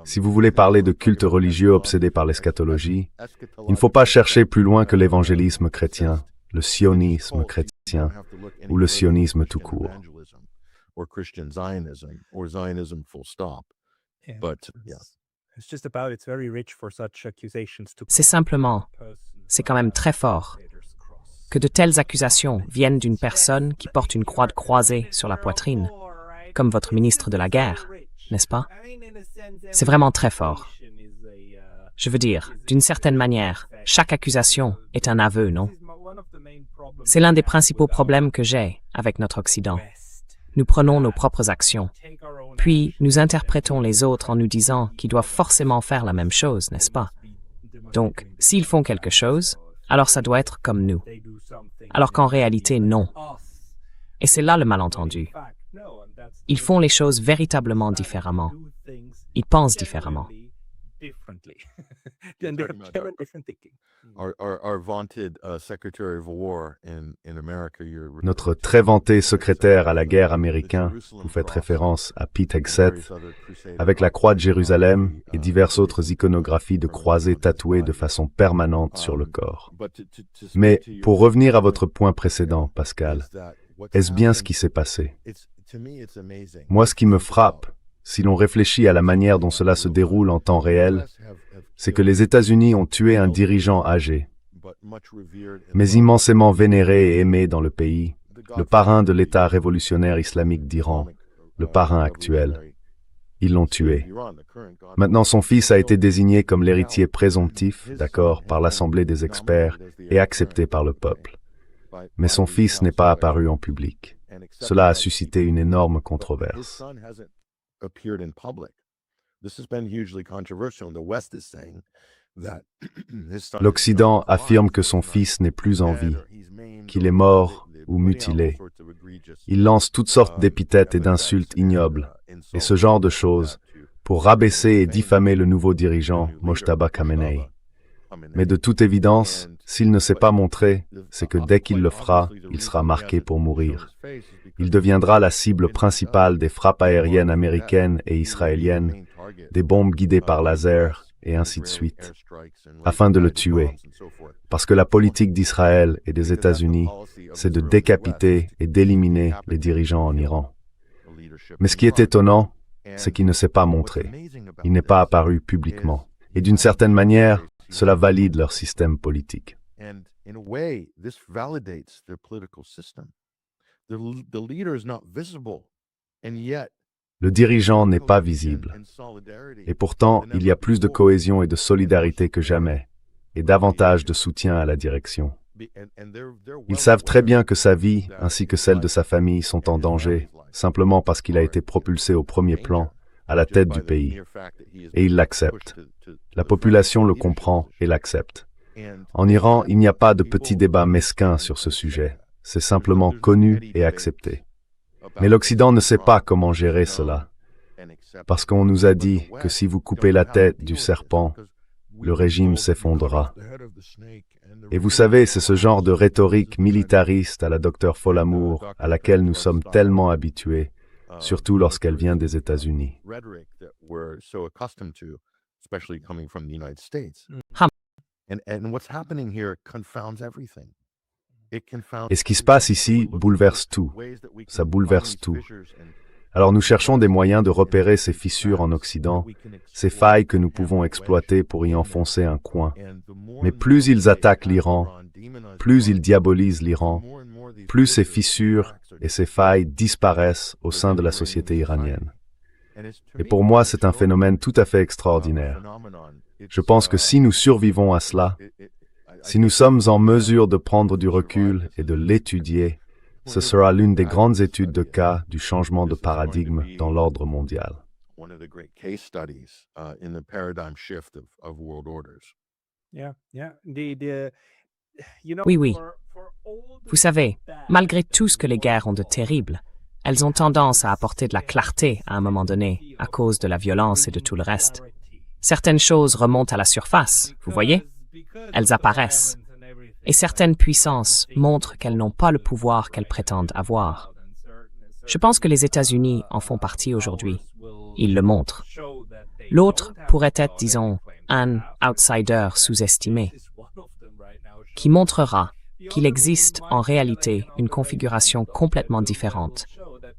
Si vous voulez parler de culte religieux obsédé par l'eschatologie, il ne faut pas chercher plus loin que l'évangélisme chrétien, le sionisme chrétien ou le sionisme tout court. C'est simplement, c'est quand même très fort, que de telles accusations viennent d'une personne qui porte une croix de croisée sur la poitrine, comme votre ministre de la Guerre, n'est-ce pas? C'est vraiment très fort. Je veux dire, d'une certaine manière, chaque accusation est un aveu, non? C'est l'un des principaux problèmes que j'ai avec notre Occident. Nous prenons nos propres actions, puis nous interprétons les autres en nous disant qu'ils doivent forcément faire la même chose, n'est-ce pas? Donc, s'ils font quelque chose, alors ça doit être comme nous. Alors qu'en réalité, non. Et c'est là le malentendu. Ils font les choses véritablement différemment. Ils pensent différemment. Notre très vanté secrétaire à la guerre américain, vous faites référence à Pete Hegseth, avec la croix de Jérusalem et diverses autres iconographies de croisés tatouées de façon permanente sur le corps. Mais pour revenir à votre point précédent, Pascal, est-ce bien ce qui s'est passé? Moi, ce qui me frappe, si l'on réfléchit à la manière dont cela se déroule en temps réel, c'est que les États-Unis ont tué un dirigeant âgé, mais immensément vénéré et aimé dans le pays, le parrain de l'État révolutionnaire islamique d'Iran, le parrain actuel. Ils l'ont tué. Maintenant, son fils a été désigné comme l'héritier présomptif, d'accord, par l'Assemblée des experts et accepté par le peuple. Mais son fils n'est pas apparu en public. Cela a suscité une énorme controverse. L'Occident affirme que son fils n'est plus en vie, qu'il est mort ou mutilé. Il lance toutes sortes d'épithètes et d'insultes ignobles, et ce genre de choses, pour rabaisser et diffamer le nouveau dirigeant, Mojtaba Khamenei. Mais de toute évidence, s'il ne s'est pas montré, c'est que dès qu'il le fera, il sera marqué pour mourir. Il deviendra la cible principale des frappes aériennes américaines et israéliennes, des bombes guidées par laser, et ainsi de suite, afin de le tuer. Parce que la politique d'Israël et des États-Unis, c'est de décapiter et d'éliminer les dirigeants en Iran. Mais ce qui est étonnant, c'est qu'il ne s'est pas montré. Il n'est pas apparu publiquement. Et d'une certaine manière, cela valide leur système politique. Le dirigeant n'est pas visible. Et pourtant, il y a plus de cohésion et de solidarité que jamais, et davantage de soutien à la direction. Ils savent très bien que sa vie, ainsi que celle de sa famille, sont en danger, simplement parce qu'il a été propulsé au premier plan, à la tête du pays. Et ils l'acceptent. La population le comprend et l'accepte. En Iran, il n'y a pas de petit débat mesquin sur ce sujet. C'est simplement connu et accepté. Mais l'Occident ne sait pas comment gérer cela. Parce qu'on nous a dit que si vous coupez la tête du serpent, le régime s'effondrera. Et vous savez, c'est ce genre de rhétorique militariste à la Dr Folamour à laquelle nous sommes tellement habitués, surtout lorsqu'elle vient des États-Unis. Et ce qui se passe ici bouleverse tout. Ça bouleverse tout. Alors nous cherchons des moyens de repérer ces fissures en Occident, ces failles que nous pouvons exploiter pour y enfoncer un coin. Mais plus ils attaquent l'Iran, plus ils diabolisent l'Iran, plus ces fissures et ces failles disparaissent au sein de la société iranienne. Et pour moi, c'est un phénomène tout à fait extraordinaire. Je pense que si nous survivons à cela, si nous sommes en mesure de prendre du recul et de l'étudier, ce sera l'une des grandes études de cas du changement de paradigme dans l'ordre mondial. Oui, oui. Vous savez, malgré tout ce que les guerres ont de terrible, elles ont tendance à apporter de la clarté à un moment donné, à cause de la violence et de tout le reste. Certaines choses remontent à la surface, vous voyez? Elles apparaissent. Et certaines puissances montrent qu'elles n'ont pas le pouvoir qu'elles prétendent avoir. Je pense que les États-Unis en font partie aujourd'hui. Ils le montrent. L'autre pourrait être, disons, un outsider sous-estimé, qui montrera qu'il existe en réalité une configuration complètement différente,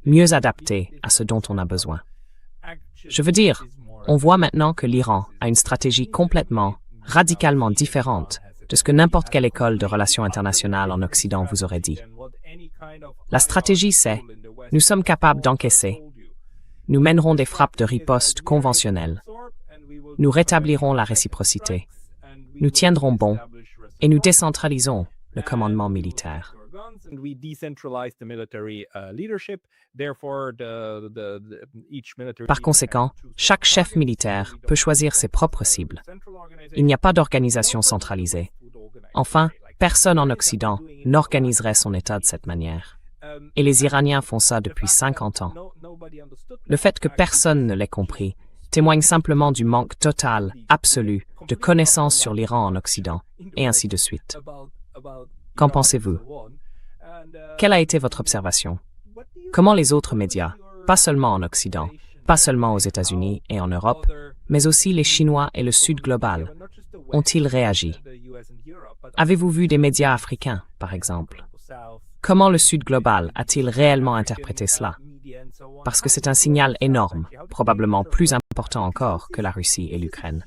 mieux adaptée à ce dont on a besoin. Je veux dire, on voit maintenant que l'Iran a une stratégie complètement, radicalement différente de ce que n'importe quelle école de relations internationales en Occident vous aurait dit. La stratégie, c'est « nous sommes capables d'encaisser, nous mènerons des frappes de riposte conventionnelles, nous rétablirons la réciprocité, nous tiendrons bon et nous décentralisons le commandement militaire. » Par conséquent, chaque chef militaire peut choisir ses propres cibles. Il n'y a pas d'organisation centralisée. Enfin, personne en Occident n'organiserait son État de cette manière. Et les Iraniens font ça depuis 50 ans. Le fait que personne ne l'ait compris témoigne simplement du manque total, absolu, de connaissances sur l'Iran en Occident, et ainsi de suite. Qu'en pensez-vous? Quelle a été votre observation? Comment les autres médias, pas seulement en Occident, pas seulement aux États-Unis et en Europe, mais aussi les Chinois et le Sud global, ont-ils réagi? Avez-vous vu des médias africains, par exemple? Comment le Sud global a-t-il réellement interprété cela? parce que c'est un signal énorme, probablement plus important encore que la Russie et l'Ukraine.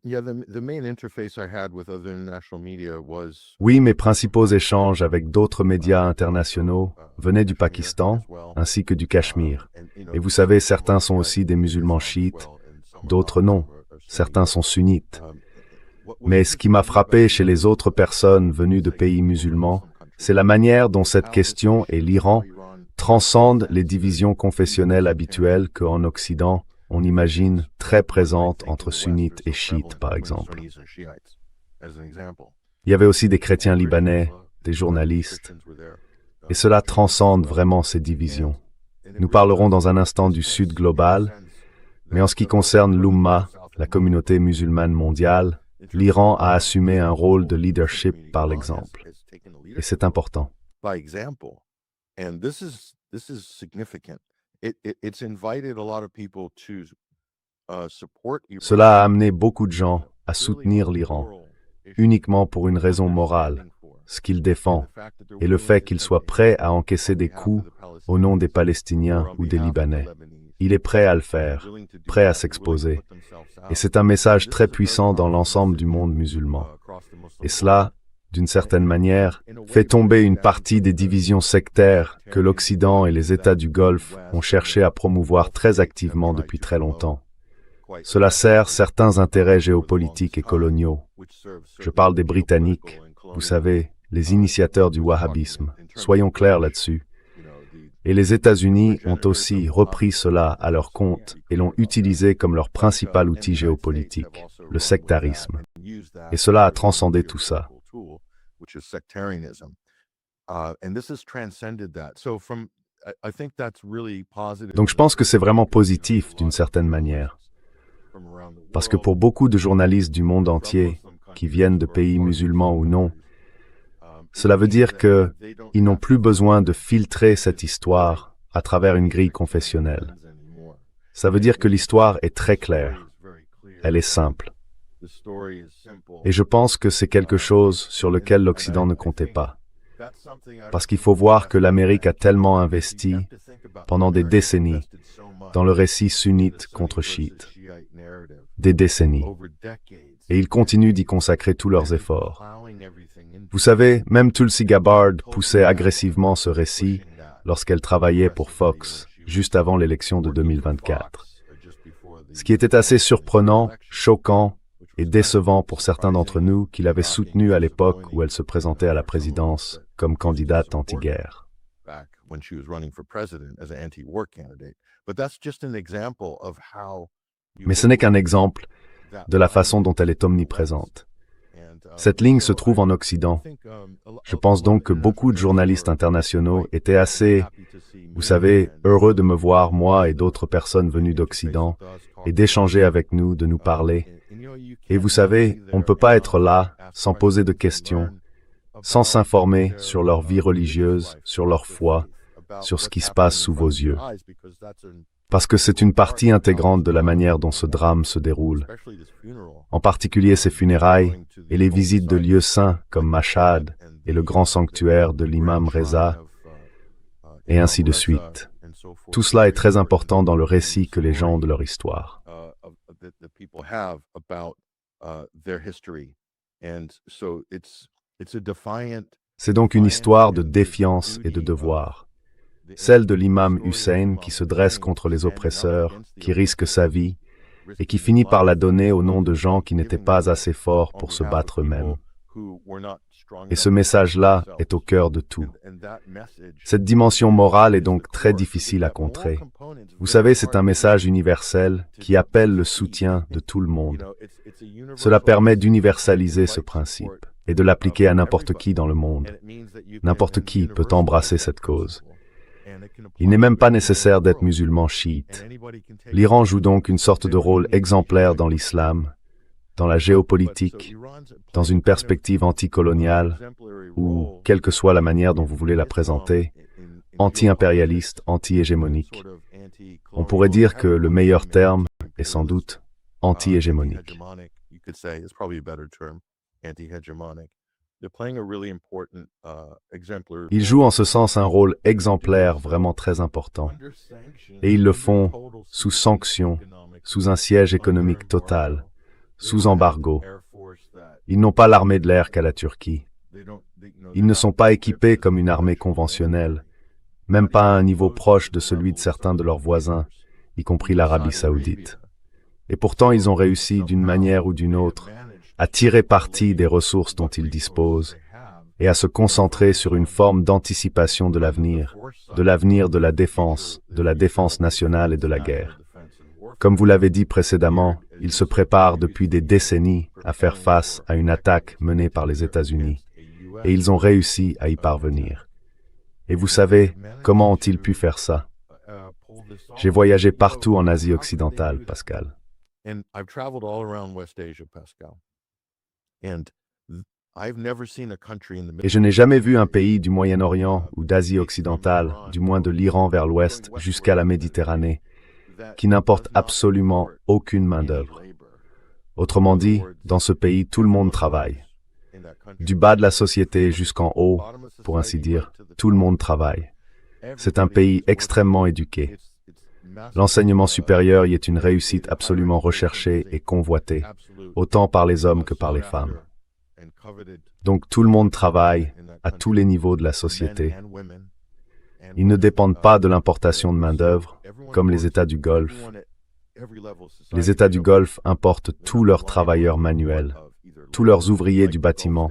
Yeah, the main interface I had with other international media was Oui, mes principaux échanges avec d'autres médias internationaux venaient du Pakistan ainsi que du Cachemire. Et vous savez, certains sont aussi des musulmans chiites, d'autres non. Certains sont sunnites. Mais ce qui m'a frappé chez les autres personnes venues de pays musulmans, c'est la manière dont cette question et l'Iran transcendent les divisions confessionnelles habituelles qu'en Occident, on imagine très présentes entre sunnites et chiites, par exemple. Il y avait aussi des chrétiens libanais, des journalistes, et cela transcende vraiment ces divisions. Nous parlerons dans un instant du Sud global, mais en ce qui concerne l'Umma, la communauté musulmane mondiale, l'Iran a assumé un rôle de leadership par l'exemple. Et c'est important. By example. And this is significant. It's invited a lot of people to support Iran. Cela a amené beaucoup de gens à soutenir l'Iran, uniquement pour une raison morale, ce qu'il défend, et le fait qu'il soit prêt à encaisser des coups au nom des Palestiniens ou des Libanais. Il est prêt à le faire, prêt à s'exposer. Et c'est un message très puissant dans l'ensemble du monde musulman. Et cela, d'une certaine manière, fait tomber une partie des divisions sectaires que l'Occident et les États du Golfe ont cherché à promouvoir très activement depuis très longtemps. Cela sert certains intérêts géopolitiques et coloniaux. Je parle des Britanniques, vous savez, les initiateurs du wahhabisme. Soyons clairs là-dessus. Et les États-Unis ont aussi repris cela à leur compte et l'ont utilisé comme leur principal outil géopolitique, le sectarisme. Et cela a transcendé tout ça. Donc je pense que c'est vraiment positif d'une certaine manière. Parce que pour beaucoup de journalistes du monde entier, qui viennent de pays musulmans ou non, cela veut dire qu'ils n'ont plus besoin de filtrer cette histoire à travers une grille confessionnelle. Ça veut dire que l'histoire est très claire. Elle est simple. Et je pense que c'est quelque chose sur lequel l'Occident ne comptait pas. Parce qu'il faut voir que l'Amérique a tellement investi pendant des décennies dans le récit sunnite contre chiite. Des décennies. Et ils continuent d'y consacrer tous leurs efforts. Vous savez, même Tulsi Gabbard poussait agressivement ce récit lorsqu'elle travaillait pour Fox, juste avant l'élection de 2024. Ce qui était assez surprenant, choquant et décevant pour certains d'entre nous qui l'avaient soutenue à l'époque où elle se présentait à la présidence comme candidate anti-guerre. Mais ce n'est qu'un exemple de la façon dont elle est omniprésente. Cette ligne se trouve en Occident. Je pense donc que beaucoup de journalistes internationaux étaient assez, vous savez, heureux de me voir, moi et d'autres personnes venues d'Occident, et d'échanger avec nous, de nous parler. Et vous savez, on ne peut pas être là sans poser de questions, sans s'informer sur leur vie religieuse, sur leur foi, sur ce qui se passe sous vos yeux. Parce que c'est une partie intégrante de la manière dont ce drame se déroule. En particulier ces funérailles et les visites de lieux saints comme Mashhad et le grand sanctuaire de l'imam Reza, et ainsi de suite. Tout cela est très important dans le récit que les gens ont de leur histoire. C'est donc une histoire de défiance et de devoir. Celle de l'imam Hussein qui se dresse contre les oppresseurs, qui risque sa vie, et qui finit par la donner au nom de gens qui n'étaient pas assez forts pour se battre eux-mêmes. Et ce message-là est au cœur de tout. Cette dimension morale est donc très difficile à contrer. Vous savez, c'est un message universel qui appelle le soutien de tout le monde. Cela permet d'universaliser ce principe et de l'appliquer à n'importe qui dans le monde. N'importe qui peut embrasser cette cause. Il n'est même pas nécessaire d'être musulman chiite. L'Iran joue donc une sorte de rôle exemplaire dans l'islam, dans la géopolitique, dans une perspective anticoloniale, ou, quelle que soit la manière dont vous voulez la présenter, anti-impérialiste, anti-hégémonique. On pourrait dire que le meilleur terme est sans doute anti-hégémonique. Ils jouent en ce sens un rôle exemplaire vraiment très important. Et ils le font sous sanction, sous un siège économique total, sous embargo. Ils n'ont pas l'armée de l'air qu'a la Turquie. Ils ne sont pas équipés comme une armée conventionnelle, même pas à un niveau proche de celui de certains de leurs voisins, y compris l'Arabie saoudite. Et pourtant, ils ont réussi, d'une manière ou d'une autre, à tirer parti des ressources dont ils disposent et à se concentrer sur une forme d'anticipation de l'avenir de la défense nationale et de la guerre. Comme vous l'avez dit précédemment, ils se préparent depuis des décennies à faire face à une attaque menée par les États-Unis, et ils ont réussi à y parvenir. Et vous savez, comment ont-ils pu faire ça? J'ai voyagé partout en Asie occidentale, Pascal. Et je n'ai jamais vu un pays du Moyen-Orient ou d'Asie occidentale, du moins de l'Iran vers l'ouest jusqu'à la Méditerranée, qui n'importe absolument aucune main-d'œuvre. Autrement dit, dans ce pays, tout le monde travaille. Du bas de la société jusqu'en haut, pour ainsi dire, tout le monde travaille. C'est un pays extrêmement éduqué. L'enseignement supérieur y est une réussite absolument recherchée et convoitée, autant par les hommes que par les femmes. Donc tout le monde travaille à tous les niveaux de la société. Ils ne dépendent pas de l'importation de main-d'œuvre, comme les États du Golfe. Les États du Golfe importent tous leurs travailleurs manuels, tous leurs ouvriers du bâtiment.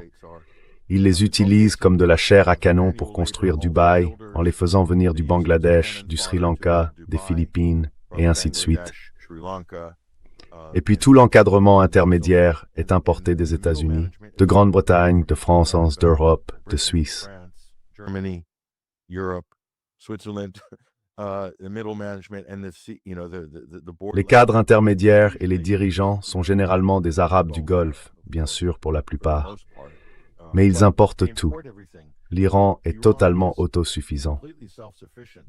Ils les utilisent comme de la chair à canon pour construire Dubaï, en les faisant venir du Bangladesh, du Sri Lanka, des Philippines, et ainsi de suite. Et puis tout l'encadrement intermédiaire est importé des États-Unis, de Grande-Bretagne, de France, d'Europe, de Suisse. Les cadres intermédiaires et les dirigeants sont généralement des Arabes du Golfe, bien sûr pour la plupart. Mais ils importent tout. L'Iran est totalement autosuffisant.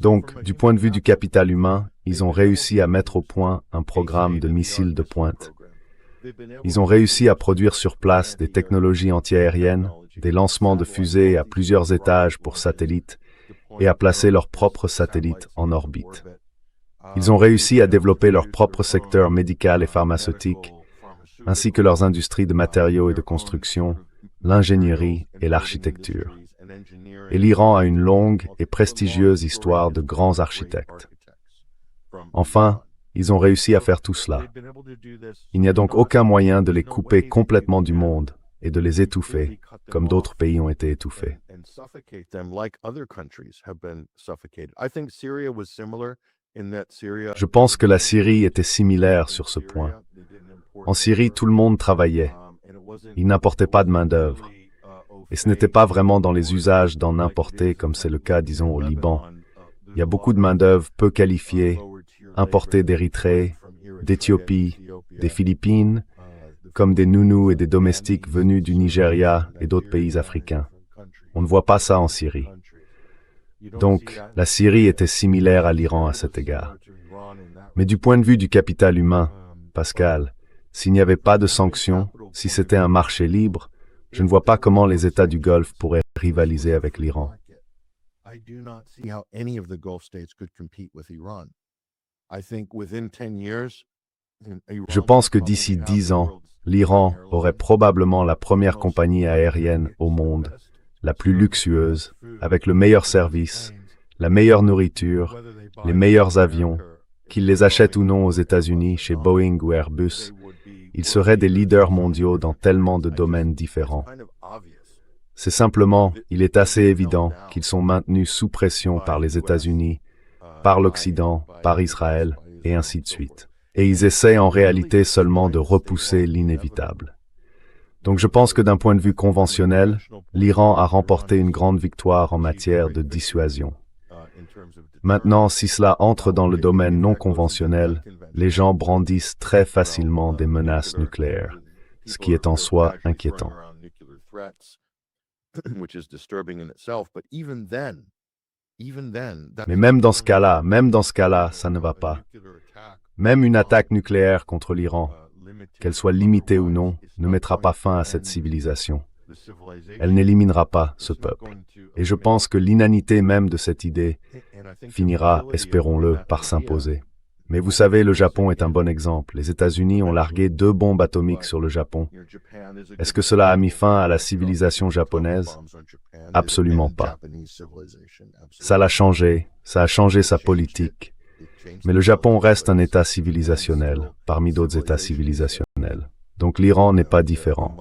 Donc, du point de vue du capital humain, ils ont réussi à mettre au point un programme de missiles de pointe. Ils ont réussi à produire sur place des technologies antiaériennes, des lancements de fusées à plusieurs étages pour satellites, et à placer leurs propres satellites en orbite. Ils ont réussi à développer leur propre secteur médical et pharmaceutique, ainsi que leurs industries de matériaux et de construction, l'ingénierie et l'architecture. Et l'Iran a une longue et prestigieuse histoire de grands architectes. Enfin, ils ont réussi à faire tout cela. Il n'y a donc aucun moyen de les couper complètement du monde et de les étouffer, comme d'autres pays ont été étouffés. Je pense que la Syrie était similaire sur ce point. En Syrie, tout le monde travaillait. Ils n'apportaient pas de main-d'œuvre. Et ce n'était pas vraiment dans les usages d'en importer, comme c'est le cas, disons, au Liban. Il y a beaucoup de main-d'œuvre peu qualifiée, importée d'Érythrée, d'Éthiopie, des Philippines, comme des nounous et des domestiques venus du Nigeria et d'autres pays africains. On ne voit pas ça en Syrie. Donc, la Syrie était similaire à l'Iran à cet égard. Mais du point de vue du capital humain, Pascal, s'il n'y avait pas de sanctions, si c'était un marché libre, je ne vois pas comment les États du Golfe pourraient rivaliser avec l'Iran. Je pense que d'ici 10 ans, l'Iran aurait probablement la première compagnie aérienne au monde, la plus luxueuse, avec le meilleur service, la meilleure nourriture, les meilleurs avions, qu'ils les achètent ou non aux États-Unis chez Boeing ou Airbus. Ils seraient des leaders mondiaux dans tellement de domaines différents. C'est simplement, il est assez évident qu'ils sont maintenus sous pression par les États-Unis, par l'Occident, par Israël, et ainsi de suite. Et ils essaient en réalité seulement de repousser l'inévitable. Donc je pense que d'un point de vue conventionnel, l'Iran a remporté une grande victoire en matière de dissuasion. Maintenant, si cela entre dans le domaine non conventionnel, les gens brandissent très facilement des menaces nucléaires, ce qui est en soi inquiétant. Mais même dans ce cas-là, ça ne va pas. Même une attaque nucléaire contre l'Iran, qu'elle soit limitée ou non, ne mettra pas fin à cette civilisation. Elle n'éliminera pas ce peuple. Et je pense que l'inanité même de cette idée finira, espérons-le, par s'imposer. Mais vous savez, le Japon est un bon exemple. Les États-Unis ont largué 2 bombes atomiques sur le Japon. Est-ce que cela a mis fin à la civilisation japonaise? Absolument pas. Ça l'a changé, ça a changé sa politique. Mais le Japon reste un État civilisationnel, parmi d'autres États civilisationnels. Donc l'Iran n'est pas différent.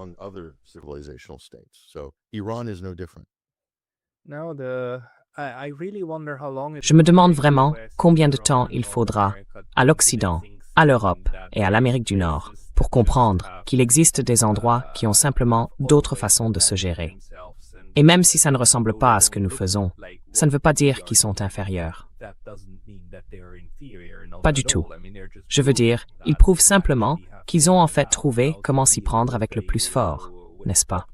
Je me demande vraiment combien de temps il faudra à l'Occident, à l'Europe et à l'Amérique du Nord pour comprendre qu'il existe des endroits qui ont simplement d'autres façons de se gérer. Et même si ça ne ressemble pas à ce que nous faisons, ça ne veut pas dire qu'ils sont inférieurs. Pas du tout. Je veux dire, ils prouvent simplement qu'ils ont en fait trouvé comment s'y prendre avec le plus fort, n'est-ce pas?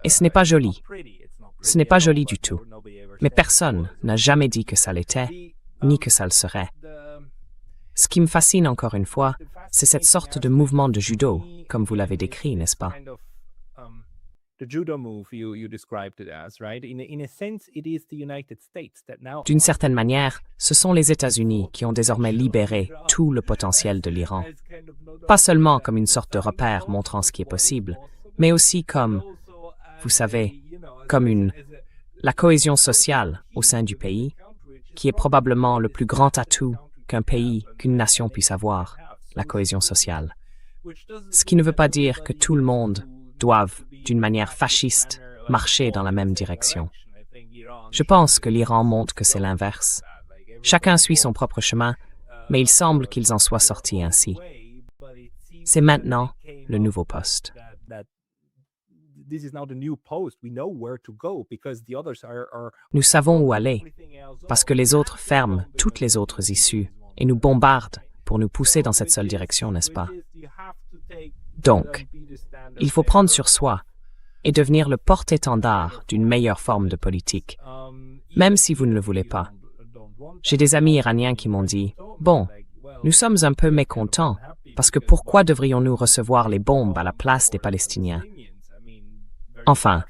Et ce n'est pas joli. Ce n'est pas joli du tout. Mais personne n'a jamais dit que ça l'était, ni que ça le serait. Ce qui me fascine encore une fois, c'est cette sorte de mouvement de judo, comme vous l'avez décrit, n'est-ce pas? D'une certaine manière, ce sont les États-Unis qui ont désormais libéré tout le potentiel de l'Iran. Pas seulement comme une sorte de repère montrant ce qui est possible, mais aussi comme, vous savez, comme la cohésion sociale au sein du pays, qui est probablement le plus grand atout qu'un pays, qu'une nation puisse avoir, la cohésion sociale. Ce qui ne veut pas dire que tout le monde doive, d'une manière fasciste, marcher dans la même direction. Je pense que l'Iran montre que c'est l'inverse. Chacun suit son propre chemin, mais il semble qu'ils en soient sortis ainsi. C'est maintenant le nouveau poste. Nous savons où aller, parce que les autres ferment toutes les autres issues et nous bombardent pour nous pousser dans cette seule direction, n'est-ce pas? Donc, il faut prendre sur soi et devenir le porte-étendard d'une meilleure forme de politique, même si vous ne le voulez pas. J'ai des amis iraniens qui m'ont dit « Bon, nous sommes un peu mécontents, parce que pourquoi devrions-nous recevoir les bombes à la place des Palestiniens? » Enfin,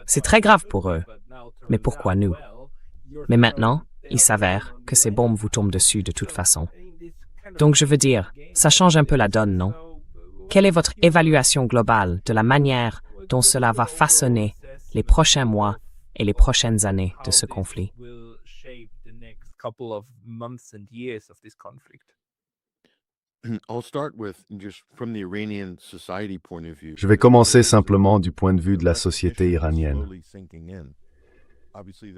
c'est très grave pour eux, mais pourquoi nous? Mais maintenant, il s'avère que ces bombes vous tombent dessus de toute façon. Donc je veux dire, ça change un peu la donne, non? Quelle est votre évaluation globale de la manière dont cela va façonner les prochains mois et les prochaines années de ce conflit? Je vais commencer simplement du point de vue de la société iranienne.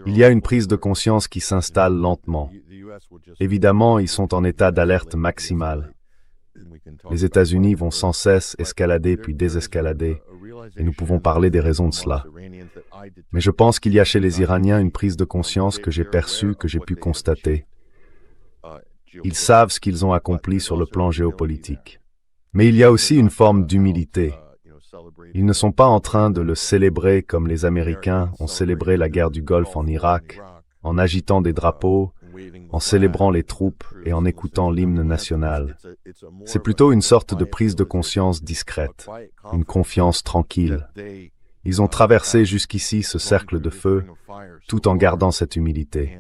Il y a une prise de conscience qui s'installe lentement. Évidemment, ils sont en état d'alerte maximale. Les États-Unis vont sans cesse escalader puis désescalader, et nous pouvons parler des raisons de cela. Mais je pense qu'il y a chez les Iraniens une prise de conscience que j'ai perçue, que j'ai pu constater. Ils savent ce qu'ils ont accompli sur le plan géopolitique. Mais il y a aussi une forme d'humilité. Ils ne sont pas en train de le célébrer comme les Américains ont célébré la guerre du Golfe en Irak, en agitant des drapeaux, en célébrant les troupes et en écoutant l'hymne national. C'est plutôt une sorte de prise de conscience discrète, une confiance tranquille. Ils ont traversé jusqu'ici ce cercle de feu, tout en gardant cette humilité.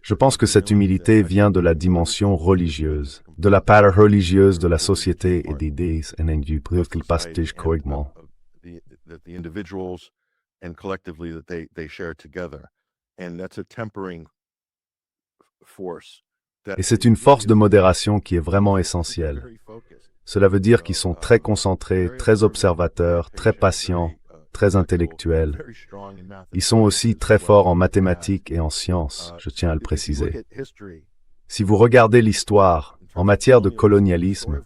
Je pense que cette humilité vient de la dimension religieuse, de la part religieuse de la société et des idées du peuple pastige correctement. Et c'est une force de modération qui est vraiment essentielle. Cela veut dire qu'ils sont très concentrés, très observateurs, très patients, très intellectuels. Ils sont aussi très forts en mathématiques et en sciences, je tiens à le préciser. Si vous regardez l'histoire, en matière de colonialisme,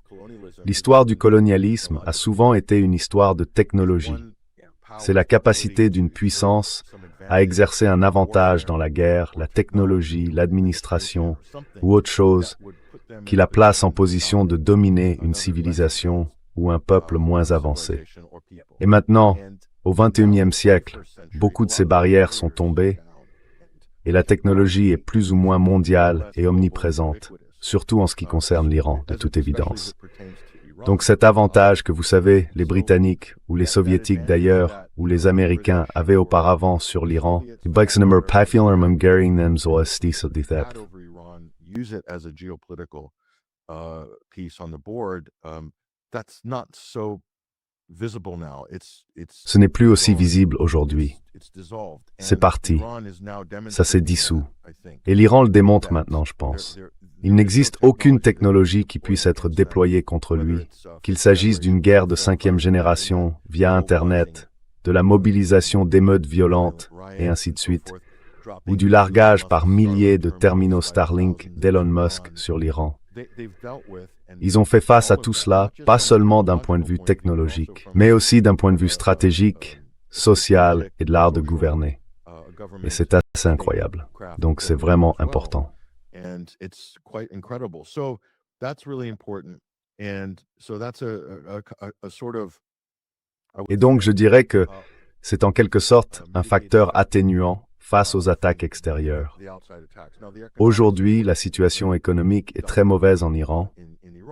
l'histoire du colonialisme a souvent été une histoire de technologie. C'est la capacité d'une puissance à exercer un avantage dans la guerre, la technologie, l'administration ou autre chose qui la place en position de dominer une civilisation ou un peuple moins avancé. Et maintenant, au XXIe siècle, beaucoup de ces barrières sont tombées et la technologie est plus ou moins mondiale et omniprésente, surtout en ce qui concerne l'Iran, de toute évidence. Donc cet avantage que vous savez, les Britanniques, ou les Soviétiques d'ailleurs, ou les Américains avaient auparavant sur l'Iran, ce n'est plus aussi visible aujourd'hui. C'est parti. Ça s'est dissous. Et l'Iran le démontre maintenant, je pense. Il n'existe aucune technologie qui puisse être déployée contre lui, qu'il s'agisse d'une guerre de 5e génération via Internet, de la mobilisation d'émeutes violentes, et ainsi de suite, ou du largage par milliers de terminaux Starlink d'Elon Musk sur l'Iran. Ils ont fait face à tout cela, pas seulement d'un point de vue technologique, mais aussi d'un point de vue stratégique, social et de l'art de gouverner. Et c'est assez incroyable. Donc c'est vraiment important. Et donc je dirais que c'est en quelque sorte un facteur atténuant face aux attaques extérieures. Aujourd'hui, la situation économique est très mauvaise en Iran,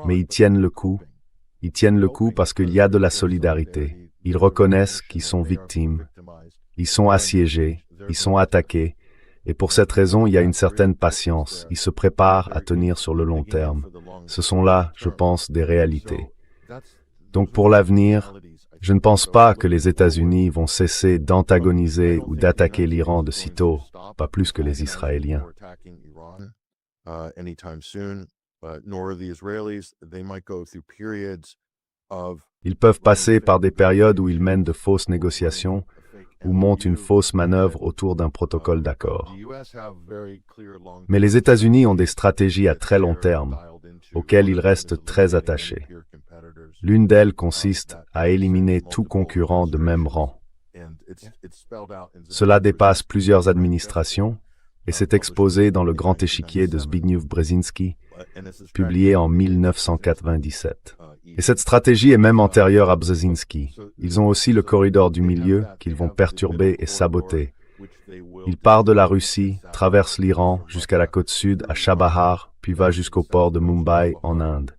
mais ils tiennent le coup. Ils tiennent le coup parce qu'il y a de la solidarité. Ils reconnaissent qu'ils sont victimes. Ils sont assiégés, ils sont attaqués. Et pour cette raison, il y a une certaine patience. Ils se préparent à tenir sur le long terme. Ce sont là, je pense, des réalités. Donc pour l'avenir, je ne pense pas que les États-Unis vont cesser d'antagoniser ou d'attaquer l'Iran de sitôt, pas plus que les Israéliens. Ils peuvent passer par des périodes où ils mènent de fausses négociations ou montent une fausse manœuvre autour d'un protocole d'accord. Mais les États-Unis ont des stratégies à très long terme, auxquelles ils restent très attachés. L'une d'elles consiste à éliminer tout concurrent de même rang. Cela dépasse plusieurs administrations et s'est exposé dans le grand échiquier de Zbigniew Brzezinski, publié en 1997. Et cette stratégie est même antérieure à Brzezinski. Ils ont aussi le corridor du milieu qu'ils vont perturber et saboter. Il part de la Russie, traverse l'Iran jusqu'à la côte sud à Chabahar, puis va jusqu'au port de Mumbai en Inde.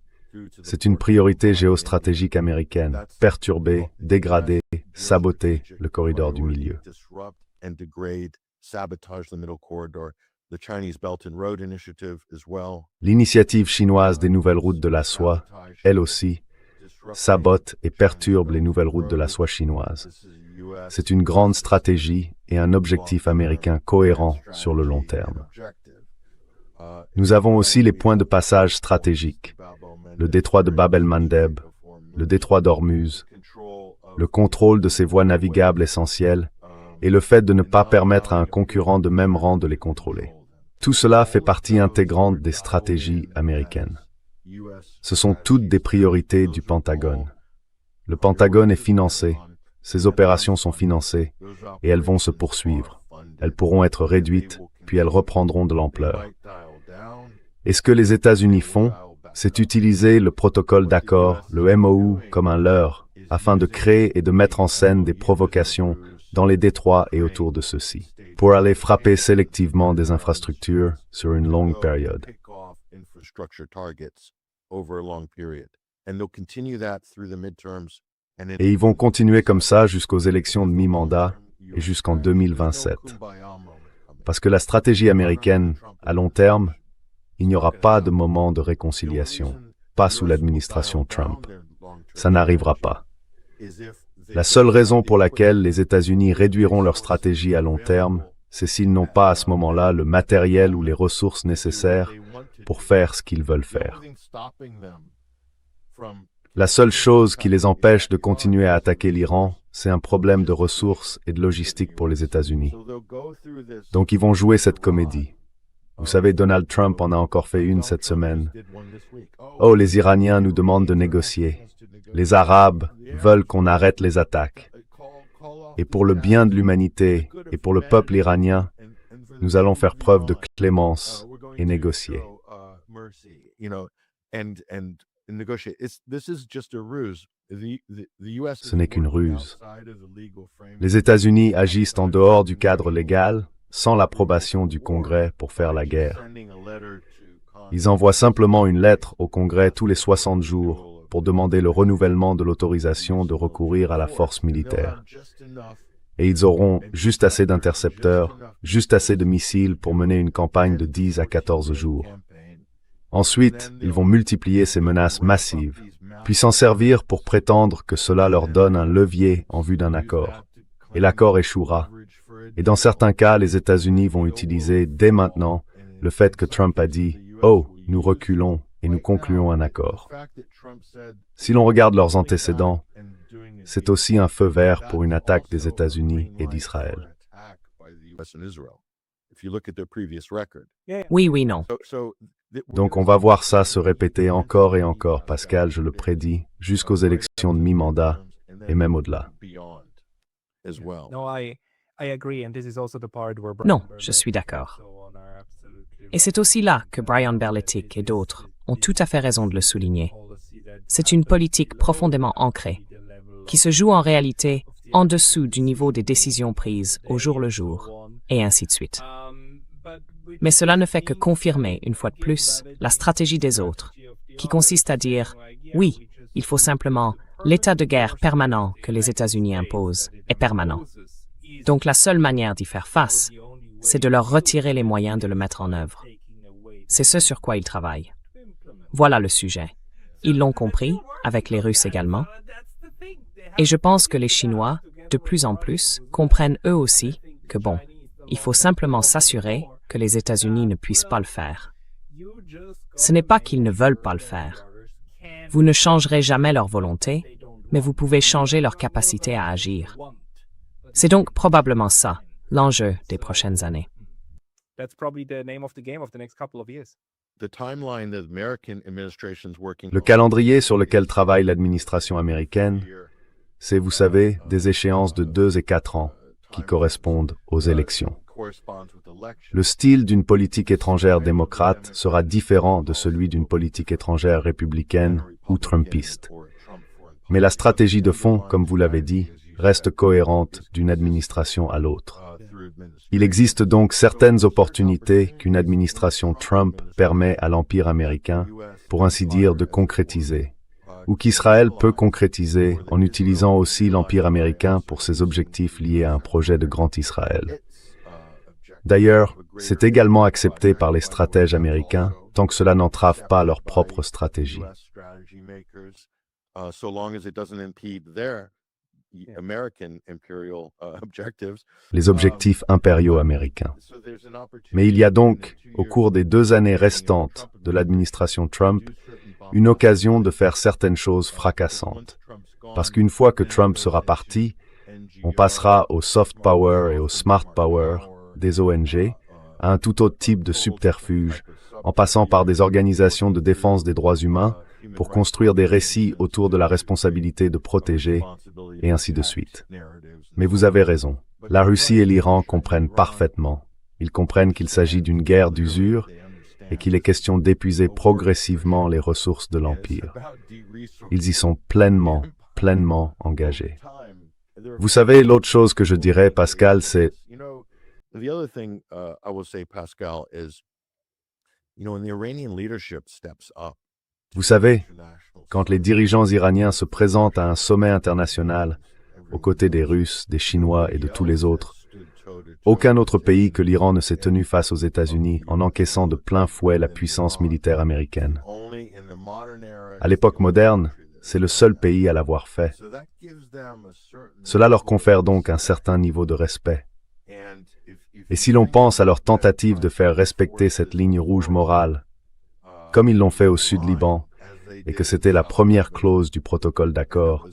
C'est une priorité géostratégique américaine, perturber, dégrader, saboter le corridor du milieu. L'initiative chinoise des nouvelles routes de la soie, elle aussi, sabote et perturbe les nouvelles routes de la soie chinoises. C'est une grande stratégie et un objectif américain cohérent sur le long terme. Nous avons aussi les points de passage stratégiques, le détroit de Bab el-Mandeb, le détroit d'Ormuz, le contrôle de ces voies navigables essentielles et le fait de ne pas permettre à un concurrent de même rang de les contrôler. Tout cela fait partie intégrante des stratégies américaines. Ce sont toutes des priorités du Pentagone. Le Pentagone est financé, ces opérations sont financées et elles vont se poursuivre. Elles pourront être réduites, puis elles reprendront de l'ampleur. Et ce que les États-Unis font, c'est utiliser le protocole d'accord, le MOU, comme un leurre, afin de créer et de mettre en scène des provocations dans les détroits et autour de ceux-ci, pour aller frapper sélectivement des infrastructures sur une longue période. Et ils vont continuer comme ça jusqu'aux élections de mi-mandat et jusqu'en 2027. Parce que la stratégie américaine, à long terme, il n'y aura pas de moment de réconciliation, pas sous l'administration Trump. Ça n'arrivera pas. La seule raison pour laquelle les États-Unis réduiront leur stratégie à long terme, c'est s'ils n'ont pas à ce moment-là le matériel ou les ressources nécessaires pour faire ce qu'ils veulent faire. La seule chose qui les empêche de continuer à attaquer l'Iran, c'est un problème de ressources et de logistique pour les États-Unis. Donc ils vont jouer cette comédie. Vous savez, Donald Trump en a encore fait une cette semaine. Oh, les Iraniens nous demandent de négocier. Les Arabes veulent qu'on arrête les attaques. Et pour le bien de l'humanité et pour le peuple iranien, nous allons faire preuve de clémence et négocier. Ce n'est qu'une ruse. Les États-Unis agissent en dehors du cadre légal, sans l'approbation du Congrès pour faire la guerre. Ils envoient simplement une lettre au Congrès tous les 60 jours pour demander le renouvellement de l'autorisation de recourir à la force militaire. Et ils auront juste assez d'intercepteurs, juste assez de missiles pour mener une campagne de 10 à 14 jours. Ensuite, ils vont multiplier ces menaces massives, puis s'en servir pour prétendre que cela leur donne un levier en vue d'un accord. Et l'accord échouera. Et dans certains cas, les États-Unis vont utiliser dès maintenant le fait que Trump a dit « Oh, nous reculons et nous concluons un accord ». Si l'on regarde leurs antécédents, c'est aussi un feu vert pour une attaque des États-Unis et d'Israël. Oui, oui, non. Donc on va voir ça se répéter encore et encore, Pascal, je le prédis, jusqu'aux élections de mi-mandat et même au-delà. Non, je suis d'accord. Et c'est aussi là que Brian Berletic et d'autres ont tout à fait raison de le souligner. C'est une politique profondément ancrée, qui se joue en réalité en dessous du niveau des décisions prises au jour le jour, et ainsi de suite. Mais cela ne fait que confirmer, une fois de plus, la stratégie des autres, qui consiste à dire « Oui, il faut simplement l'état de guerre permanent que les États-Unis imposent est permanent. Donc la seule manière d'y faire face, c'est de leur retirer les moyens de le mettre en œuvre. C'est ce sur quoi ils travaillent. Voilà le sujet. Ils l'ont compris, avec les Russes également. Et je pense que les Chinois, de plus en plus, comprennent eux aussi que bon, il faut simplement s'assurer que les États-Unis ne puissent pas le faire. Ce n'est pas qu'ils ne veulent pas le faire. Vous ne changerez jamais leur volonté, mais vous pouvez changer leur capacité à agir. C'est donc probablement ça, l'enjeu des prochaines années. Le calendrier sur lequel travaille l'administration américaine, c'est, vous savez, des échéances de 2 et 4 ans qui correspondent aux élections. Le style d'une politique étrangère démocrate sera différent de celui d'une politique étrangère républicaine ou trumpiste. Mais la stratégie de fond, comme vous l'avez dit, reste cohérente d'une administration à l'autre. Il existe donc certaines opportunités qu'une administration Trump permet à l'Empire américain, pour ainsi dire, de concrétiser, ou qu'Israël peut concrétiser en utilisant aussi l'Empire américain pour ses objectifs liés à un projet de Grand Israël. D'ailleurs, c'est également accepté par les stratèges américains, tant que cela n'entrave pas leur propre stratégie. Les objectifs impériaux américains. Mais il y a donc, au cours des 2 années restantes de l'administration Trump, une occasion de faire certaines choses fracassantes. Parce qu'une fois que Trump sera parti, on passera au soft power et au smart power des ONG, à un tout autre type de subterfuge, en passant par des organisations de défense des droits humains pour construire des récits autour de la responsabilité de protéger, et ainsi de suite. Mais vous avez raison, la Russie et l'Iran comprennent parfaitement. Ils comprennent qu'il s'agit d'une guerre d'usure et qu'il est question d'épuiser progressivement les ressources de l'Empire. Ils y sont pleinement engagés. Vous savez, l'autre chose que je dirais, Pascal, c'est The other thing I will say, Pascal, is, when the Iranian leadership steps up. Vous savez, quand les dirigeants iraniens se présentent à un sommet international, aux côtés des Russes, des Chinois et de tous les autres, aucun autre pays que l'Iran ne s'est tenu face aux États-Unis en encaissant de plein fouet la puissance militaire américaine. À l'époque moderne, c'est le seul pays à l'avoir fait. Cela leur confère donc un certain niveau de respect. Et si l'on pense à leur tentative de faire respecter cette ligne rouge morale, comme ils l'ont fait au Sud-Liban, et que c'était la première clause du protocole d'accord,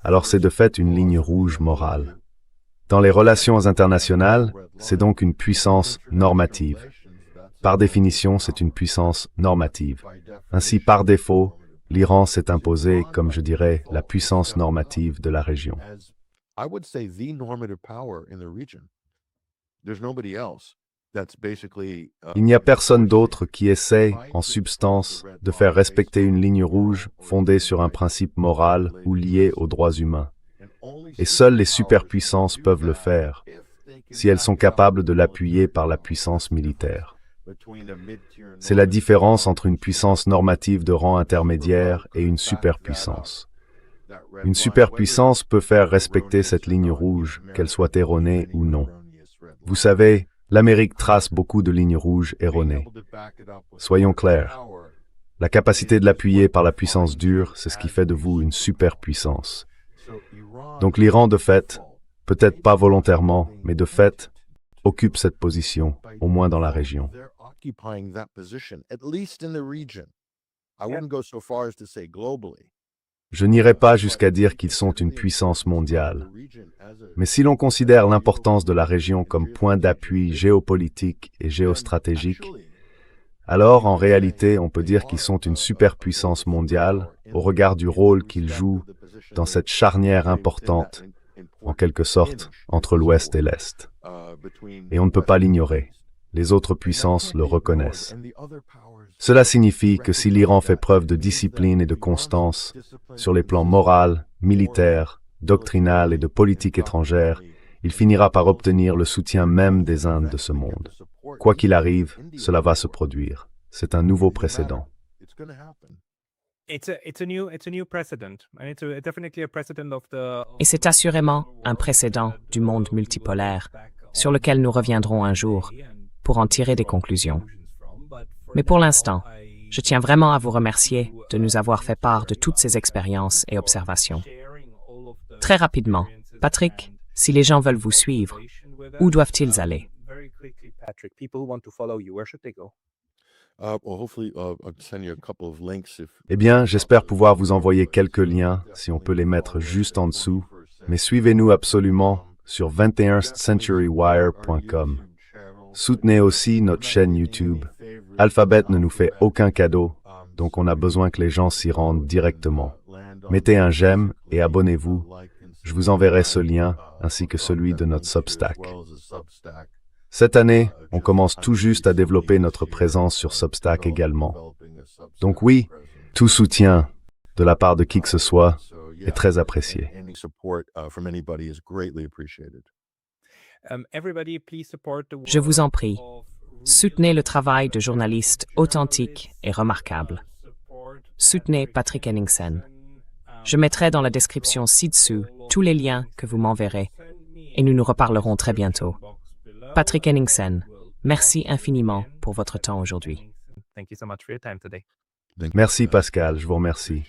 alors c'est de fait une ligne rouge morale. Dans les relations internationales, c'est donc une puissance normative. Par définition, c'est une puissance normative. Ainsi, par défaut, l'Iran s'est imposé, comme je dirais, la puissance normative de la région. Il n'y a personne d'autre qui essaie, en substance, de faire respecter une ligne rouge fondée sur un principe moral ou lié aux droits humains. Et seules les superpuissances peuvent le faire, si elles sont capables de l'appuyer par la puissance militaire. C'est la différence entre une puissance normative de rang intermédiaire et une superpuissance. Une superpuissance peut faire respecter cette ligne rouge, qu'elle soit erronée ou non. Vous savez, l'Amérique trace beaucoup de lignes rouges erronées. Soyons clairs. La capacité de l'appuyer par la puissance dure, c'est ce qui fait de vous une superpuissance. Donc l'Iran, de fait, peut-être pas volontairement, mais de fait, occupe cette position, au moins dans la région. Je n'irai pas jusqu'à dire qu'ils sont une puissance mondiale. Mais si l'on considère l'importance de la région comme point d'appui géopolitique et géostratégique, alors en réalité on peut dire qu'ils sont une superpuissance mondiale au regard du rôle qu'ils jouent dans cette charnière importante, en quelque sorte, entre l'Ouest et l'Est. Et on ne peut pas l'ignorer. Les autres puissances le reconnaissent. Cela signifie que si l'Iran fait preuve de discipline et de constance sur les plans moral, militaire, doctrinal et de politique étrangère, il finira par obtenir le soutien même des Indes de ce monde. Quoi qu'il arrive, cela va se produire. C'est un nouveau précédent. Et c'est assurément un précédent du monde multipolaire sur lequel nous reviendrons un jour pour en tirer des conclusions. Mais pour l'instant, je tiens vraiment à vous remercier de nous avoir fait part de toutes ces expériences et observations. Très rapidement, Patrick, si les gens veulent vous suivre, où doivent-ils aller? Eh bien, j'espère pouvoir vous envoyer quelques liens, si on peut les mettre juste en dessous, mais suivez-nous absolument sur 21stcenturywire.com. Soutenez aussi notre chaîne YouTube. Alphabet ne nous fait aucun cadeau, donc on a besoin que les gens s'y rendent directement. Mettez un j'aime et abonnez-vous. Je vous enverrai ce lien, ainsi que celui de notre Substack. Cette année, on commence tout juste à développer notre présence sur Substack également. Donc oui, tout soutien de la part de qui que ce soit est très apprécié. Je vous en prie, soutenez le travail de journalistes authentiques et remarquables. Soutenez Patrick Henningsen. Je mettrai dans la description ci-dessous tous les liens que vous m'enverrez et nous nous reparlerons très bientôt. Patrick Henningsen, merci infiniment pour votre temps aujourd'hui. Merci Pascal, je vous remercie.